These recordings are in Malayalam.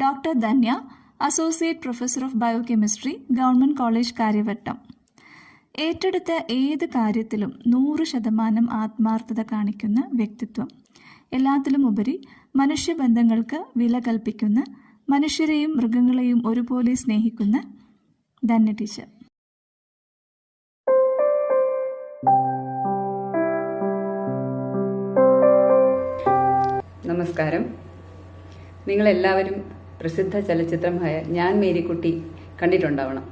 Doctor Dhanya, associate professor of biochemistry, government college Kariavattom. ഏറ്റെടുത്ത ഏത് കാര്യത്തിലും 100% ആത്മാർത്ഥത കാണിക്കുന്ന വ്യക്തിത്വം. എല്ലാത്തിലും ഉപരി മനുഷ്യബന്ധങ്ങൾക്ക് വില കൽപ്പിക്കുന്ന, മനുഷ്യരെയും മൃഗങ്ങളെയും ഒരുപോലെ സ്നേഹിക്കുന്ന ധന്യ ടീച്ചർ. നമസ്കാരം. നിങ്ങളെല്ലാവരും പ്രസിദ്ധ ചലച്ചിത്രമായ ഞാൻ മേരിക്കുട്ടി കണ്ടിട്ടുണ്ടാവണം.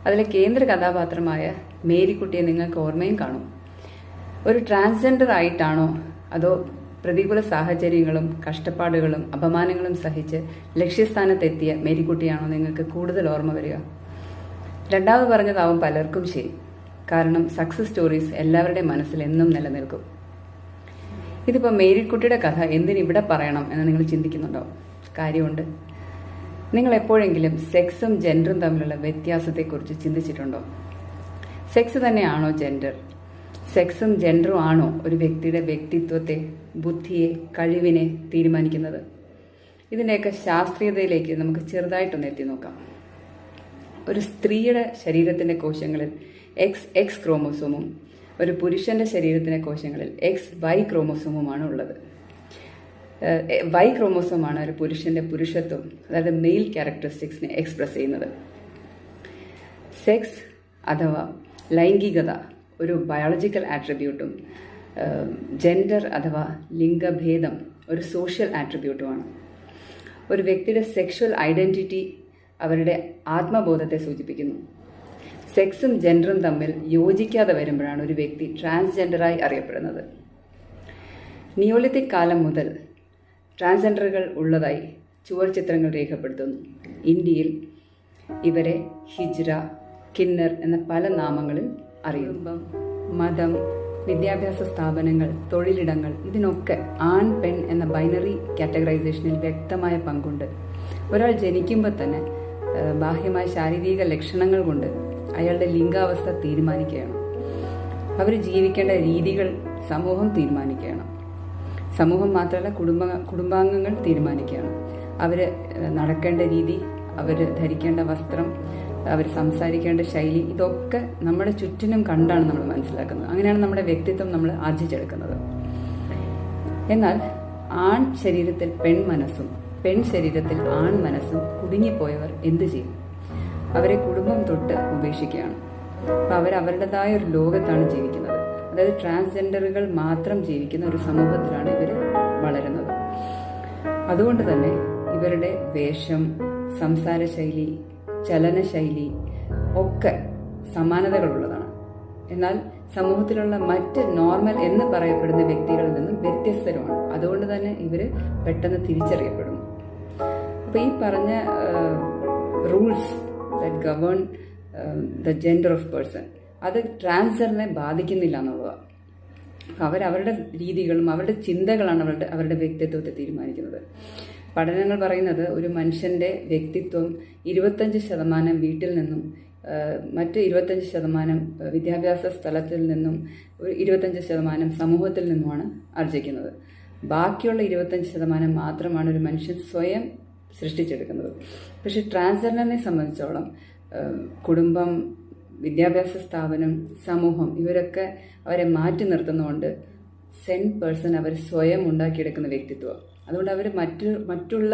അതിലെ കേന്ദ്ര കഥാപാത്രമായ മേരിക്കുട്ടിയെ നിങ്ങൾക്ക് ഓർമ്മയും കാണും. ഒരു ട്രാൻസ്ജെൻഡർ ആയിട്ടാണോ അതോ പ്രതികൂല സാഹചര്യങ്ങളും കഷ്ടപ്പാടുകളും അപമാനങ്ങളും സഹിച്ച് ലക്ഷ്യസ്ഥാനത്തെത്തിയ മേരിക്കുട്ടിയാണോ നിങ്ങൾക്ക് കൂടുതൽ ഓർമ്മ വരിക? രണ്ടാമത് പറഞ്ഞതാവും പലർക്കും ശരി. കാരണം സക്സസ് സ്റ്റോറീസ് എല്ലാവരുടെയും മനസ്സിൽ എന്നും നിലനിൽക്കും. ഇതിപ്പോൾ മേരിക്കുട്ടിയുടെ കഥ എന്തിനിവിടെ പറയണം എന്ന് നിങ്ങൾ ചിന്തിക്കുന്നുണ്ടോ? കാര്യമുണ്ട്. നിങ്ങൾ എപ്പോഴെങ്കിലും സെക്സും ജെൻഡറും തമ്മിലുള്ള വ്യത്യാസത്തെക്കുറിച്ച് ചിന്തിച്ചിട്ടുണ്ടോ? സെക്സ് തന്നെയാണോ ജെൻഡർ? സെക്സും ജെൻഡറും ആണോ ഒരു വ്യക്തിയുടെ വ്യക്തിത്വത്തെ, ബുദ്ധിയെ, കഴിവിനെ തീരുമാനിക്കുന്നത്? ഇതിൻ്റെയൊക്കെ ശാസ്ത്രീയതയിലേക്ക് നമുക്ക് ചെറുതായിട്ടൊന്ന് എത്തി നോക്കാം. ഒരു സ്ത്രീയുടെ ശരീരത്തിൻ്റെ കോശങ്ങളിൽ എക്സ് ക്രോമോസോമും ഒരു പുരുഷന്റെ ശരീരത്തിലെ കോശങ്ങളിൽ XY ക്രോമോസോമുമാണ് ഉള്ളത്. Y ക്രോമോസോമാണ് ഒരു പുരുഷന്റെ പുരുഷത്വം, അതായത് മെയിൽ ക്യാരക്ടറിസ്റ്റിക്സിനെ എക്സ്പ്രസ് ചെയ്യുന്നത്. സെക്സ് അഥവാ ലൈംഗികത ഒരു ബയോളജിക്കൽ ആട്രിബ്യൂട്ടും ജെൻഡർ അഥവാ ലിംഗഭേദം ഒരു സോഷ്യൽ ആട്രിബ്യൂട്ടുമാണ്. ഒരു വ്യക്തിയുടെ സെക്ഷൽ ഐഡന്റിറ്റി അവരുടെ ആത്മബോധത്തെ സൂചിപ്പിക്കുന്നു. സെക്സും ജെൻഡറും തമ്മിൽ യോജിക്കാതെ വരുമ്പോഴാണ് ഒരു വ്യക്തി ട്രാൻസ്ജെൻഡറായി അറിയപ്പെടുന്നത്. നിയോലിത്തിക് കാലം മുതൽ ട്രാൻസ്ജെൻഡറുകൾ ഉള്ളതായി ചുവർചിത്രങ്ങൾ രേഖപ്പെടുത്തുന്നു. ഇന്ത്യയിൽ ഇവരെ ഹിജ്ര, കിന്നർ എന്ന പല നാമങ്ങളിൽ അറിയുന്നു. മതം, വിദ്യാഭ്യാസ സ്ഥാപനങ്ങൾ, തൊഴിലിടങ്ങൾ ഇതിനൊക്കെ ആൺ പെൺ എന്ന ബൈനറി കാറ്റഗറൈസേഷനിൽ വ്യക്തമായ പങ്കുണ്ട്. ഒരാൾ ജനിക്കുമ്പോൾ തന്നെ ബാഹ്യമായ ശാരീരിക ലക്ഷണങ്ങൾ കൊണ്ട് അയാളുടെ ലിംഗാവസ്ഥ തീരുമാനിക്കുകയാണ്. അവർ ജീവിക്കേണ്ട രീതികൾ സമൂഹം തീരുമാനിക്കുകയാണ്. സമൂഹം മാത്രമല്ല, കുടുംബാംഗങ്ങൾ തീരുമാനിക്കുകയാണ്. അവർ നടക്കേണ്ട രീതി, അവർ ധരിക്കേണ്ട വസ്ത്രം, അവർ സംസാരിക്കേണ്ട ശൈലി, ഇതൊക്കെ നമ്മുടെ ചുറ്റിനും കണ്ടാണ് നമ്മൾ മനസ്സിലാക്കുന്നത്. അങ്ങനെയാണ് നമ്മുടെ വ്യക്തിത്വം നമ്മൾ ആർജിച്ചെടുക്കുന്നത്. എന്നാൽ ആൺ ശരീരത്തിൽ പെൺ മനസ്സും പെൺ ശരീരത്തിൽ ആൺ മനസ്സും കുടുങ്ങിപ്പോയവർ എന്തു ചെയ്യും? അവരെ കുടുംബം തൊട്ട് ഉപേക്ഷിക്കുകയാണ്. അപ്പോൾ അവരവരുടേതായ ഒരു ലോകത്താണ് ജീവിക്കുന്നത്. അതായത് ട്രാൻസ്ജെൻഡറുകൾ മാത്രം ജീവിക്കുന്ന ഒരു സമൂഹത്തിലാണ് ഇവർ വളരുന്നത്. അതുകൊണ്ട് തന്നെ ഇവരുടെ വേഷം, സംസാരശൈലി, ചലനശൈലി ഒക്കെ സമാനതകളുള്ളതാണ്. എന്നാൽ സമൂഹത്തിലുള്ള മറ്റ് നോർമൽ എന്ന് പറയപ്പെടുന്ന വ്യക്തികളിൽ നിന്നും വ്യത്യസ്തരുമാണ്. അതുകൊണ്ട് തന്നെ ഇവർ പെട്ടെന്ന് തിരിച്ചറിയപ്പെടുന്നു. അപ്പോൾ ഈ പറഞ്ഞ rules that govern the gender of person അത് ട്രാൻസ്ജെൻഡറിനെ ബാധിക്കുന്നില്ല എന്നുള്ളതാണ്. അവരവരുടെ രീതികളും അവരുടെ ചിന്തകളാണ് അവരുടെ വ്യക്തിത്വത്തെ തീരുമാനിക്കുന്നത്. പഠനങ്ങൾ പറയുന്നത് ഒരു മനുഷ്യന്റെ വ്യക്തിത്വം 25% വീട്ടിൽ നിന്നും മറ്റ് 25% വിദ്യാഭ്യാസ സ്ഥലത്തിൽ നിന്നും 25% സമൂഹത്തിൽ നിന്നുമാണ് ആർജിക്കുന്നത്. ബാക്കിയുള്ള 25% മാത്രമാണ് ഒരു മനുഷ്യൻ സ്വയം സൃഷ്ടിച്ചെടുക്കുന്നത്. പക്ഷെ ട്രാൻസ്ജെൻഡറിനെ സംബന്ധിച്ചോളം കുടുംബം, വിദ്യാഭ്യാസ സ്ഥാപനം, സമൂഹം ഇവരൊക്കെ അവരെ മാറ്റി നിർത്തുന്നതുകൊണ്ട് പേഴ്സൺ അവർ സ്വയം ഉണ്ടാക്കിയെടുക്കുന്ന വ്യക്തിത്വം. അതുകൊണ്ട് അവർ മറ്റുള്ള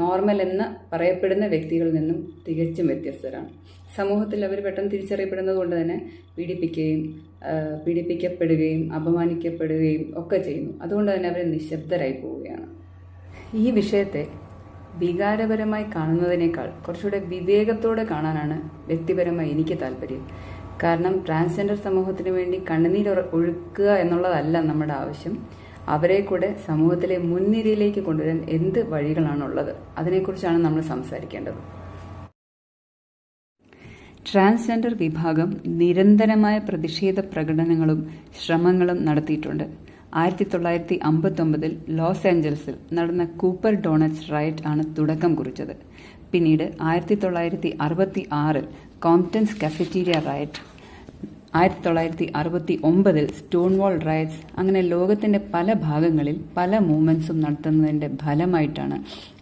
നോർമൽ എന്ന് പറയപ്പെടുന്ന വ്യക്തികളിൽ നിന്നും തികച്ചും വ്യത്യസ്തരാണ്. സമൂഹത്തിൽ അവർ പെട്ടെന്ന് തിരിച്ചറിയപ്പെടുന്നത് കൊണ്ട് തന്നെ പീഡിപ്പിക്കപ്പെടുകയും അപമാനിക്കപ്പെടുകയും ഒക്കെ ചെയ്യുന്നു. അതുകൊണ്ട് തന്നെ അവർ നിശബ്ദരായി പോവുകയാണ്. ഈ വിഷയത്തെ വികാരപരമായി കാണുന്നതിനേക്കാൾ കുറച്ചുകൂടെ വിവേകത്തോടെ കാണാനാണ് വ്യക്തിപരമായി എനിക്ക് താല്പര്യം. കാരണം ട്രാൻസ്ജെൻഡർ സമൂഹത്തിന് വേണ്ടി കണ്ണുനീർ ഒഴുക്കുക എന്നുള്ളതല്ല നമ്മുടെ ആവശ്യം. അവരെ കൂടെ സമൂഹത്തിലെ മുൻനിരയിലേക്ക് കൊണ്ടുവരാൻ എന്ത് വഴികളാണുള്ളത്, അതിനെക്കുറിച്ചാണ് നമ്മൾ സംസാരിക്കേണ്ടത്. ട്രാൻസ്ജെൻഡർ വിഭാഗം നിരന്തരമായ പ്രതിഷേധ പ്രകടനങ്ങളും ശ്രമങ്ങളും നടത്തിയിട്ടുണ്ട്. 1959 ലോസ് ഏഞ്ചൽസിൽ നടന്ന കൂപ്പർ ഡോണറ്റ്സ് റയറ്റ് ആണ് തുടക്കം കുറിച്ചത്. പിന്നീട് 1966 കോംപ്റ്റൺസ് കഫറ്റീരിയ റയറ്റ്, 1969 സ്റ്റോൺവാൾ റയറ്റ്സ്, അങ്ങനെ ലോകത്തിന്റെ പല ഭാഗങ്ങളിൽ പല മൂവ്മെന്റ്സും നടത്തുന്നതിന്റെ ഫലമായിട്ടാണ്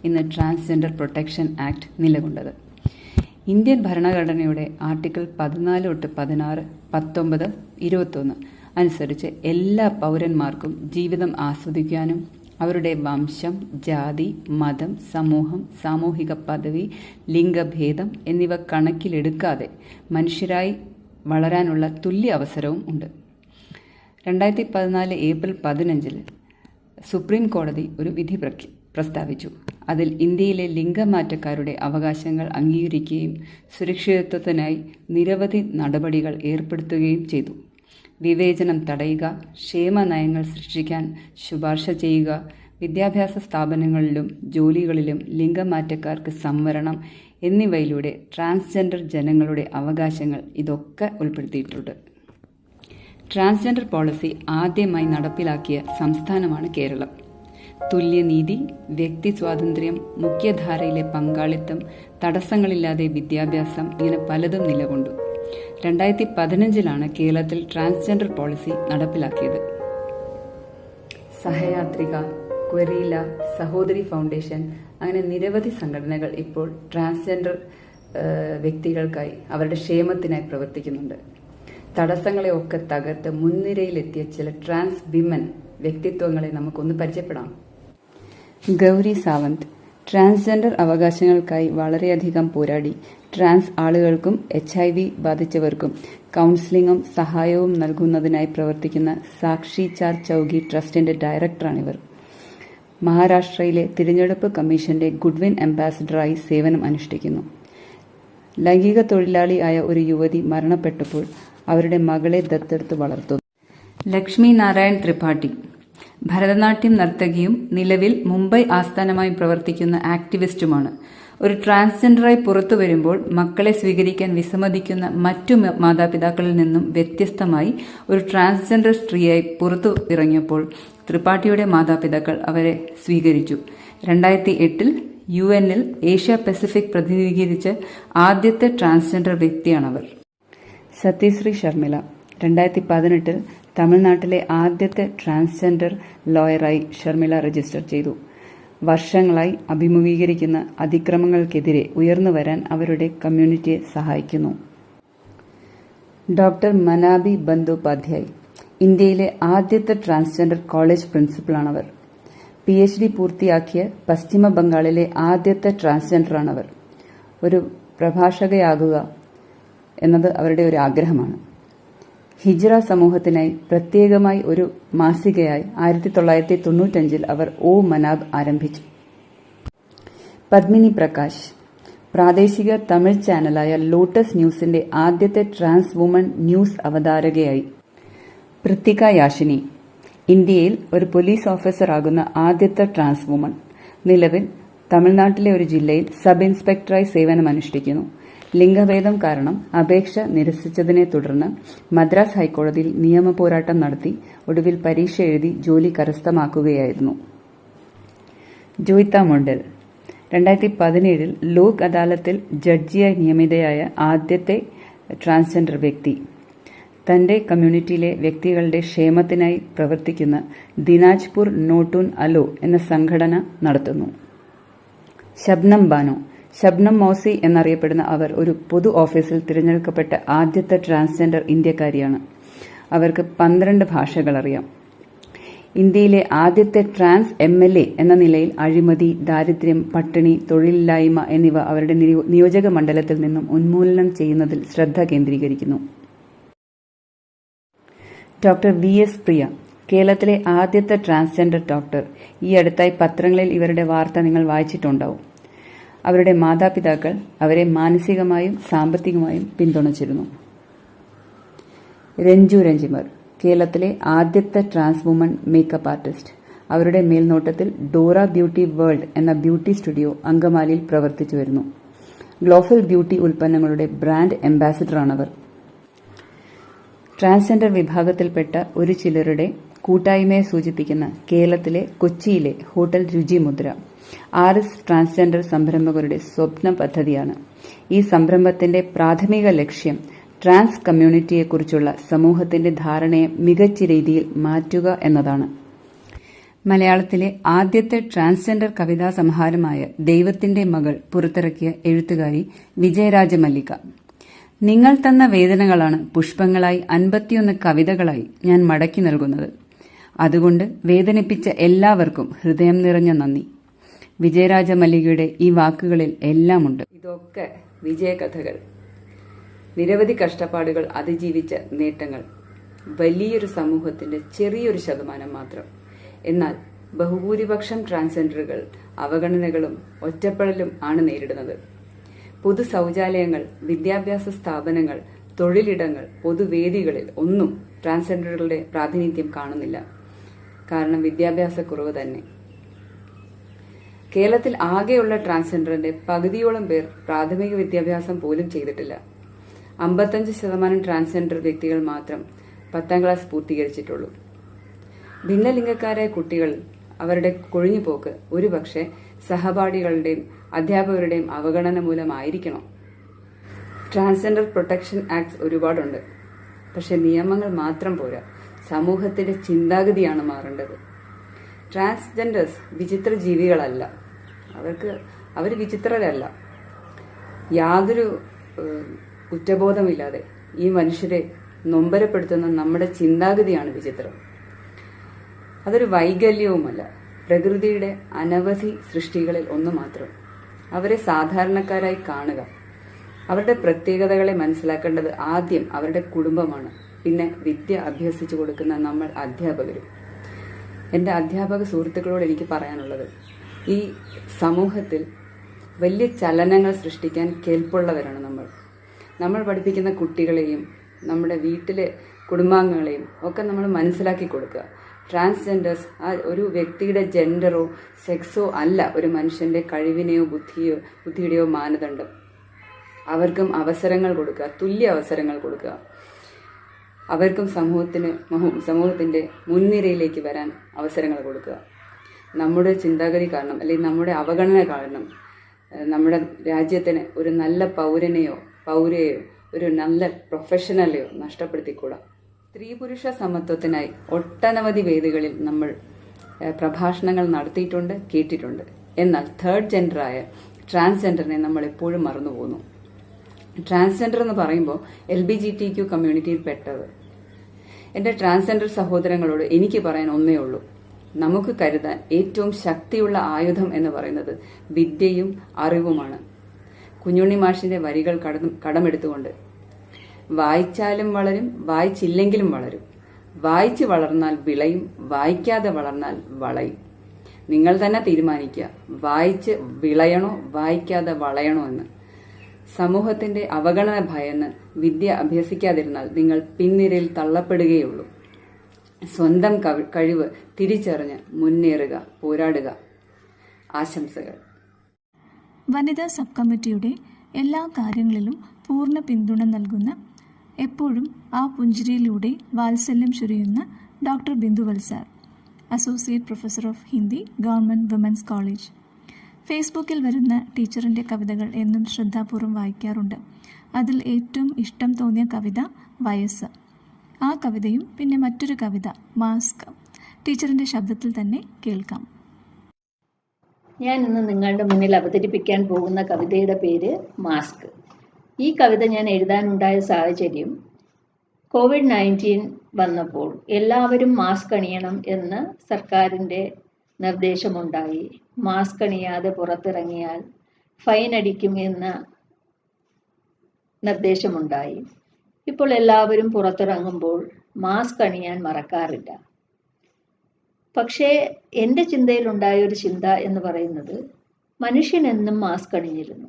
ഇന്ന് ട്രാൻസ്ജെൻഡർ പ്രൊട്ടക്ഷൻ ആക്ട് നിലകൊണ്ടത്. ഇന്ത്യൻ ഭരണഘടനയുടെ ആർട്ടിക്കിൾ 14 തൊട്ട് 16, 19, 21 അനുസരിച്ച് എല്ലാ പൗരന്മാർക്കും ജീവിതം ആസ്വദിക്കാനും അവരുടെ വംശം, ജാതി, മതം, സമൂഹം, സാമൂഹിക പദവി, ലിംഗഭേദം എന്നിവ കണക്കിലെടുക്കാതെ മനുഷ്യരായി വളരാനുള്ള തുല്യ അവസരവും ഉണ്ട്. 2014 ഏപ്രിൽ 15 സുപ്രീം കോടതി ഒരു വിധി പ്രസ്താവിച്ചു. അതിൽ ഇന്ത്യയിലെ ലിംഗമാറ്റക്കാരുടെ അവകാശങ്ങൾ അംഗീകരിക്കുകയും സുരക്ഷിതത്വത്തിനായി നിരവധി നടപടികൾ ഏർപ്പെടുത്തുകയും ചെയ്തു. വിവേചനം തടയുക, ക്ഷേമ നയങ്ങൾ സൃഷ്ടിക്കാൻ ശുപാർശ ചെയ്യുക, വിദ്യാഭ്യാസ സ്ഥാപനങ്ങളിലും ജോലികളിലും ലിംഗമാറ്റക്കാർക്ക് സംവരണം എന്നിവയിലൂടെ ട്രാൻസ്ജെൻഡർ ജനങ്ങളുടെ അവകാശങ്ങൾ ഇതൊക്കെ ഉൾപ്പെടുത്തിയിട്ടുണ്ട്. ട്രാൻസ്ജെൻഡർ പോളിസി ആദ്യമായി നടപ്പിലാക്കിയ സംസ്ഥാനമാണ് കേരളം. തുല്യനീതി, വ്യക്തി സ്വാതന്ത്ര്യം, മുഖ്യധാരയിലെ പങ്കാളിത്തം, തടസ്സങ്ങളില്ലാതെ വിദ്യാഭ്യാസം, ഇങ്ങനെ പലതും നിലകൊണ്ടു. 2015 കേരളത്തിൽ ട്രാൻസ്ജെൻഡർ പോളിസി നടപ്പിലാക്കിയത്. സഹയാത്രിക, ക്വരീല, സഹോദരി ഫൗണ്ടേഷൻ, അങ്ങനെ നിരവധി സംഘടനകൾ ഇപ്പോൾ ട്രാൻസ്ജെൻഡർ വ്യക്തികൾക്കായി അവരുടെ ക്ഷേമത്തിനായി പ്രവർത്തിക്കുന്നുണ്ട്. തടസ്സങ്ങളെ ഒക്കെ തകർത്ത് മുൻനിരയിലെത്തിയ ചില ട്രാൻസ് വിമൻ വ്യക്തിത്വങ്ങളെ നമുക്കൊന്ന് പരിചയപ്പെടാം. ഗൗരി സാവന്ത് ട്രാൻസ്ജെൻഡർ അവകാശങ്ങൾക്കായി വളരെയധികം പോരാടി. ട്രാൻസ് ആളുകൾക്കും HIV ബാധിച്ചവർക്കും കൗൺസിലിംഗും സഹായവും നൽകുന്നതിനായി പ്രവർത്തിക്കുന്ന സാക്ഷി ചാർ ചൌഗി ട്രസ്റ്റിന്റെ ഡയറക്ടറാണിവർ. മഹാരാഷ്ട്രയിലെ തിരഞ്ഞെടുപ്പ് കമ്മീഷന്റെ ഗുഡ്വിൻ അംബാസിഡറായി സേവനം അനുഷ്ഠിക്കുന്നു. ലൈംഗിക തൊഴിലാളിയായ ഒരു യുവതി മരണപ്പെട്ടപ്പോൾ അവരുടെ മകളെ ദത്തെടുത്ത് വളർത്തുന്നു. ലക്ഷ്മി നാരായൺ ത്രിപാഠി ഭരതനാട്യം നർത്തകിയും നിലവിൽ മുംബൈ ആസ്ഥാനമായി പ്രവർത്തിക്കുന്ന ആക്ടിവിസ്റ്റുമാണ്. ഒരു ട്രാൻസ്ജെൻഡറായി പുറത്തു വരുമ്പോൾ മക്കളെ സ്വീകരിക്കാൻ വിസമ്മതിക്കുന്ന മറ്റു മാതാപിതാക്കളിൽ നിന്നും വ്യത്യസ്തമായി ഒരു ട്രാൻസ്ജെൻഡർ സ്ത്രീയായി പുറത്തു ഇറങ്ങിയപ്പോൾ ത്രിപാഠിയുടെ മാതാപിതാക്കൾ അവരെ സ്വീകരിച്ചു. 2008 UN ഏഷ്യ പസഫിക് പ്രതിനിധീകരിച്ച ആദ്യത്തെ ട്രാൻസ്ജെൻഡർ വ്യക്തിയാണവർ. സത്യശ്രീ ശർമിള 2018 തമിഴ്നാട്ടിലെ ആദ്യത്തെ ട്രാൻസ്ജെൻഡർ ലോയറായി ഷർമിള രജിസ്റ്റർ ചെയ്തു. വർഷങ്ങളായി അഭിമുഖീകരിക്കുന്ന അതിക്രമങ്ങൾക്കെതിരെ ഉയർന്നു വരാൻ അവരുടെ കമ്മ്യൂണിറ്റിയെ സഹായിക്കുന്നു. ഡോക്ടർ മനാബി ബന്ദോപാധ്യായ് ഇന്ത്യയിലെ ആദ്യത്തെ ട്രാൻസ്ജെൻഡർ കോളേജ് പ്രിൻസിപ്പളാണവർ. PhD പൂർത്തിയാക്കിയ പശ്ചിമ ബംഗാളിലെ ആദ്യത്തെ ട്രാൻസ്ജെൻഡറാണവർ. ഒരു പ്രഭാഷകയാകുക എന്നത് അവരുടെ ഒരു ആഗ്രഹമാണ്. ഹിജ്റ സമൂഹത്തിനായി പ്രത്യേകമായി ഒരു മാസികയായി 1995 അവർ ഓ മനാബ് ആരംഭിച്ചു. പദ്മിനി പ്രകാശ് പ്രാദേശിക തമിഴ് ചാനലായ ലോട്ടസ് ന്യൂസിന്റെ ആദ്യത്തെ ട്രാൻസ് വുമൺ ന്യൂസ് അവതാരകയായി. പൃഥിക യാഷിനി ഇന്ത്യയിൽ ഒരു പോലീസ് ഓഫീസർ ആകുന്ന ആദ്യത്തെ ട്രാൻസ് വുമൺ. നിലവിൽ തമിഴ്നാട്ടിലെ ഒരു ജില്ലയിൽ സബ് ഇൻസ്പെക്ടറായി സേവനമനുഷ്ഠിക്കുന്നു. ലിംഗഭേദം കാരണം അപേക്ഷ നിരസിച്ചതിനെ തുടർന്ന് മദ്രാസ് ഹൈക്കോടതിയിൽ നിയമ പോരാട്ടം നടത്തി ഒടുവിൽ പരീക്ഷ എഴുതി ജോലി കരസ്ഥമാക്കുകയായിരുന്നു. ജോയ്ത മൊണ്ടൽ 2017 ലോക് അദാലത്തിൽ ജഡ്ജിയായി നിയമിതയായ ആദ്യത്തെ ട്രാൻസ്ജെൻഡർ വ്യക്തി. തന്റെ കമ്മ്യൂണിറ്റിയിലെ വ്യക്തികളുടെ ക്ഷേമത്തിനായി പ്രവർത്തിക്കുന്ന ദിനാജ്പൂർ നോട്ടൂൻ അലോ എന്ന സംഘടന നടത്തുന്നു. ശബ്നം ബാനോ ശബ്നം മൗസി എന്നറിയപ്പെടുന്ന അവർ ഒരു പൊതു ഓഫീസിൽ തിരഞ്ഞെടുക്കപ്പെട്ട ആദ്യത്തെ ട്രാൻസ്ജെൻഡർ ഇന്ത്യക്കാരിയാണ്. അവർക്ക് 12 ഭാഷകൾ അറിയാം. ഇന്ത്യയിലെ ആദ്യത്തെ ട്രാൻസ് MLA എന്ന നിലയിൽ അഴിമതി, ദാരിദ്ര്യം, പട്ടിണി, തൊഴിലില്ലായ്മ എന്നിവ അവരുടെ നിയോജക മണ്ഡലത്തിൽ നിന്നും ഉന്മൂലനം ചെയ്യുന്നതിൽ ശ്രദ്ധ കേന്ദ്രീകരിക്കുന്നു. ഡോക്ടർ VS പ്രിയ കേരളത്തിലെ ആദ്യത്തെ ട്രാൻസ്ജെൻഡർ ഡോക്ടർ. ഈ അടുത്തായി പത്രങ്ങളിൽ ഇവരുടെ വാർത്ത നിങ്ങൾ വായിച്ചിട്ടുണ്ടാവും. അവരുടെ മാതാപിതാക്കൾ അവരെ മാനസികമായും സാമ്പത്തികമായും പിന്തുണച്ചിരുന്നു. രഞ്ജു രഞ്ജിമർ കേരളത്തിലെ ആദ്യത്തെ ട്രാൻസ് വുമൺ മേക്കപ്പ് ആർട്ടിസ്റ്റ്. അവരുടെ മേൽനോട്ടത്തിൽ ഡോറ ബ്യൂട്ടി വേൾഡ് എന്ന ബ്യൂട്ടി സ്റ്റുഡിയോ അങ്കമാലിയിൽ പ്രവർത്തിച്ചു വരുന്നു. ഗ്ലോഫൽ ബ്യൂട്ടി ഉൽപ്പന്നങ്ങളുടെ ബ്രാൻഡ് അംബാസിഡറാണവർ. ട്രാൻസ്ജെൻഡർ വിഭാഗത്തിൽപ്പെട്ട ഒരു ചിലരുടെ കൂട്ടായ്മയെ സൂചിപ്പിക്കുന്ന കേരളത്തിലെ കൊച്ചിയിലെ ഹോട്ടൽ രുചിമുദ്ര RS ട്രാൻസ്ജെൻഡർ സംരംഭകരുടെ സ്വപ്ന പദ്ധതിയാണ്. ഈ സംരംഭത്തിന്റെ പ്രാഥമിക ലക്ഷ്യം ട്രാൻസ് കമ്മ്യൂണിറ്റിയെക്കുറിച്ചുള്ള സമൂഹത്തിന്റെ ധാരണയെ മികച്ച രീതിയിൽ മാറ്റുക എന്നതാണ്. മലയാളത്തിലെ ആദ്യത്തെ ട്രാൻസ്ജെൻഡർ കവിതാ സമാഹാരമായ ദൈവത്തിന്റെ മകൾ പുറത്തിറക്കിയ എഴുത്തുകാരി വിജയരാജ മല്ലിക. നിങ്ങൾ തന്ന വേദനകളാണ് പുഷ്പങ്ങളായി 51 കവിതകളായി ഞാൻ മടക്കി നൽകുന്നത്. അതുകൊണ്ട് വേദനിപ്പിച്ച എല്ലാവർക്കും ഹൃദയം നിറഞ്ഞ നന്ദി. വിജയരാജ മല്ലികയുടെ ഈ വാക്കുകളിൽ എല്ലാമുണ്ട്. ഇതൊക്കെ വിജയകഥകൾ, നിരവധി കഷ്ടപ്പാടുകൾ അതിജീവിച്ച നേട്ടങ്ങൾ, വലിയൊരു സമൂഹത്തിന്റെ ചെറിയൊരു ശതമാനം മാത്രം. എന്നാൽ ബഹുഭൂരിപക്ഷം ട്രാൻസ്ജെൻഡറുകൾ അവഗണനകളും ഒറ്റപ്പെടലും ആണ് നേരിടുന്നത്. പൊതു ശൗചാലയങ്ങൾ, വിദ്യാഭ്യാസ സ്ഥാപനങ്ങൾ, തൊഴിലിടങ്ങൾ, പൊതുവേദികളിൽ ഒന്നും ട്രാൻസ്ജെൻഡറുകളുടെ പ്രാതിനിധ്യം കാണുന്നില്ല. കാരണം വിദ്യാഭ്യാസക്കുറവ് തന്നെ. കേരളത്തിൽ ആകെയുള്ള ട്രാൻസ്ജെൻഡറിന്റെ പകുതിയോളം പേർ പ്രാഥമിക വിദ്യാഭ്യാസം പോലും ചെയ്തിട്ടില്ല. 55% ട്രാൻസ്ജെൻഡർ വ്യക്തികൾ മാത്രം 10ാം ക്ലാസ് പൂർത്തീകരിച്ചിട്ടുള്ളൂ. ഭിന്നലിംഗക്കാരായ കുട്ടികൾ അവരുടെ കൊഴിഞ്ഞുപോക്ക് ഒരുപക്ഷെ സഹപാഠികളുടെയും അധ്യാപകരുടെയും അവഗണന മൂലമായിരിക്കണം. ട്രാൻസ്ജെൻഡർ പ്രൊട്ടക്ഷൻ ആക്ട്സ് ഒരുപാടുണ്ട്. പക്ഷെ നിയമങ്ങൾ മാത്രം പോരാ, സമൂഹത്തിന്റെ ചിന്താഗതിയാണ് മാറേണ്ടത്. ട്രാൻസ്ജെൻഡേഴ്സ് വിചിത്ര ജീവികളല്ല. അവർ വിചിത്രരല്ല. യാതൊരു കുറ്റബോധമില്ലാതെ ഈ മനുഷ്യരെ നൊമ്പരപ്പെടുത്തുന്ന നമ്മുടെ ചിന്താഗതിയാണ് വിചിത്രം. അതൊരു വൈകല്യവുമല്ല, പ്രകൃതിയുടെ അനവധി സൃഷ്ടികളിൽ ഒന്ന് മാത്രം. അവരെ സാധാരണക്കാരായി കാണുക. അവരുടെ പ്രത്യേകതകളെ മനസ്സിലാക്കേണ്ടത് ആദ്യം അവരുടെ കുടുംബമാണ്, പിന്നെ വിദ്യ അഭ്യസിച്ചു കൊടുക്കുന്ന നമ്മൾ അധ്യാപകരും. എൻ്റെ അധ്യാപക സുഹൃത്തുക്കളോട് എനിക്ക് പറയാനുള്ളത്, ഈ സമൂഹത്തിൽ വലിയ ചലനങ്ങൾ സൃഷ്ടിക്കാൻ കെൽപ്പുള്ളവരാണ് നമ്മൾ പഠിപ്പിക്കുന്ന കുട്ടികളെയും നമ്മുടെ വീട്ടിലെ കുടുംബാംഗങ്ങളെയും ഒക്കെ നമ്മൾ മനസ്സിലാക്കി കൊടുക്കുക. ട്രാൻസ്ജെൻഡേഴ്സ് ഒരു വ്യക്തിയുടെ ജെൻഡറോ സെക്സോ അല്ല ഒരു മനുഷ്യന്റെ കഴിവിനെയോ ബുദ്ധിയുടെയോ മാനദണ്ഡം. അവർക്കും അവസരങ്ങൾ കൊടുക്കുക, തുല്യ അവസരങ്ങൾ കൊടുക്കുക. അവർക്കും സമൂഹത്തിന്റെ മുൻനിരയിലേക്ക് വരാൻ അവസരങ്ങൾ കൊടുക്കുക. നമ്മുടെ ചിന്താഗതി കാരണം അല്ലെങ്കിൽ നമ്മുടെ അവഗണന കാരണം നമ്മുടെ രാജ്യത്തിന് ഒരു നല്ല പൗരനെയോ ഒരു നല്ല പ്രൊഫഷണലെയോ നഷ്ടപ്പെടുത്തിക്കൂടാ. സ്ത്രീ പുരുഷ സമത്വത്തിനായി ഒട്ടനവധി വേദികളിൽ നമ്മൾ പ്രഭാഷണങ്ങൾ നടത്തിയിട്ടുണ്ട്, കേട്ടിട്ടുണ്ട്. എന്നാൽ തേർഡ് ജെൻഡറായ ട്രാൻസ്ജെൻഡറിനെ നമ്മൾ എപ്പോഴും മറന്നുപോകുന്നു. ട്രാൻസ്ജെൻഡർ എന്ന് പറയുമ്പോൾ LGBTQ കമ്മ്യൂണിറ്റിയിൽ പെട്ടത്. എൻ്റെ ട്രാൻസ്ജെൻഡർ സഹോദരങ്ങളോട് എനിക്ക് പറയാൻ ഒന്നേ ഉള്ളൂ, നമുക്ക് കരുതാൻ ഏറ്റവും ശക്തിയുള്ള ആയുധം എന്ന് പറയുന്നത് വിദ്യയും അറിവുമാണ്. കുഞ്ഞുണ്ണി മാഷിന്റെ വരികൾ കടമെടുത്തുകൊണ്ട്, വായിച്ചാലും വളരും, വായിച്ചില്ലെങ്കിലും വളരും. വായിച്ച് വളർന്നാൽ വിളയും, വായിക്കാതെ വളർന്നാൽ വളയും. നിങ്ങൾ തന്നെ തീരുമാനിക്കുക, വായിച്ച് വിളയണോ വായിക്കാതെ വളയണോ എന്ന്. സമൂഹത്തിന്റെ അവഗണന ഭയന്ന് വിദ്യ അഭ്യസിക്കാതിരുന്നാൽ നിങ്ങൾ പിൻനിരയിൽ തള്ളപ്പെടുകയുള്ളൂ. സ്വന്തം കഴിവ് തിരിച്ചറിഞ്ഞ് മുന്നേറുക, പോരാടുക. ആശംസകൾ. വനിതാ സബ് കമ്മിറ്റിയുടെ എല്ലാ കാര്യങ്ങളിലും പൂർണ്ണ പിന്തുണ നൽകുന്ന, എപ്പോഴും ആ പുഞ്ചിരിയിലൂടെ വാത്സല്യം ചൊരിയുന്ന doctor Bindu Vatsar, associate professor of Hindi, government women's college. ഫേസ്ബുക്കിൽ വരുന്ന ടീച്ചറിൻ്റെ കവിതകൾ എന്നും ശ്രദ്ധാപൂർവ്വം വായിക്കാറുണ്ട്. അതിൽ ഏറ്റവും ഇഷ്ടം തോന്നിയ കവിത വയസ്സ്. ആ കവിതയും പിന്നെ മറ്റൊരു കവിത മാസ്ക് ടീച്ചറിൻ്റെ ശബ്ദത്തിൽ തന്നെ കേൾക്കാം. ഞാൻ ഇന്ന് നിങ്ങളുടെ മുന്നിൽ അവതരിപ്പിക്കാൻ പോകുന്ന കവിതയുടെ പേര് മാസ്ക്. ഈ കവിത ഞാൻ എഴുതാനുണ്ടായ സാഹചര്യം, COVID-19 വന്നപ്പോൾ എല്ലാവരും മാസ്ക് അണിയണം എന്ന് സർക്കാരിൻ്റെ നിർദ്ദേശമുണ്ടായി. മാസ്ക് അണിയാതെ പുറത്തിറങ്ങിയാൽ ഫൈൻ അടിക്കും എന്ന നിർദ്ദേശമുണ്ടായി. ഇപ്പോൾ എല്ലാവരും പുറത്തിറങ്ങുമ്പോൾ മാസ്ക് അണിയാൻ മറക്കാറില്ല. പക്ഷേ എൻ്റെ ചിന്തയിലുണ്ടായ ഒരു ചിന്ത എന്ന് പറയുന്നത്, മനുഷ്യൻ എന്നും മാസ്ക് അണിഞ്ഞിരുന്നു.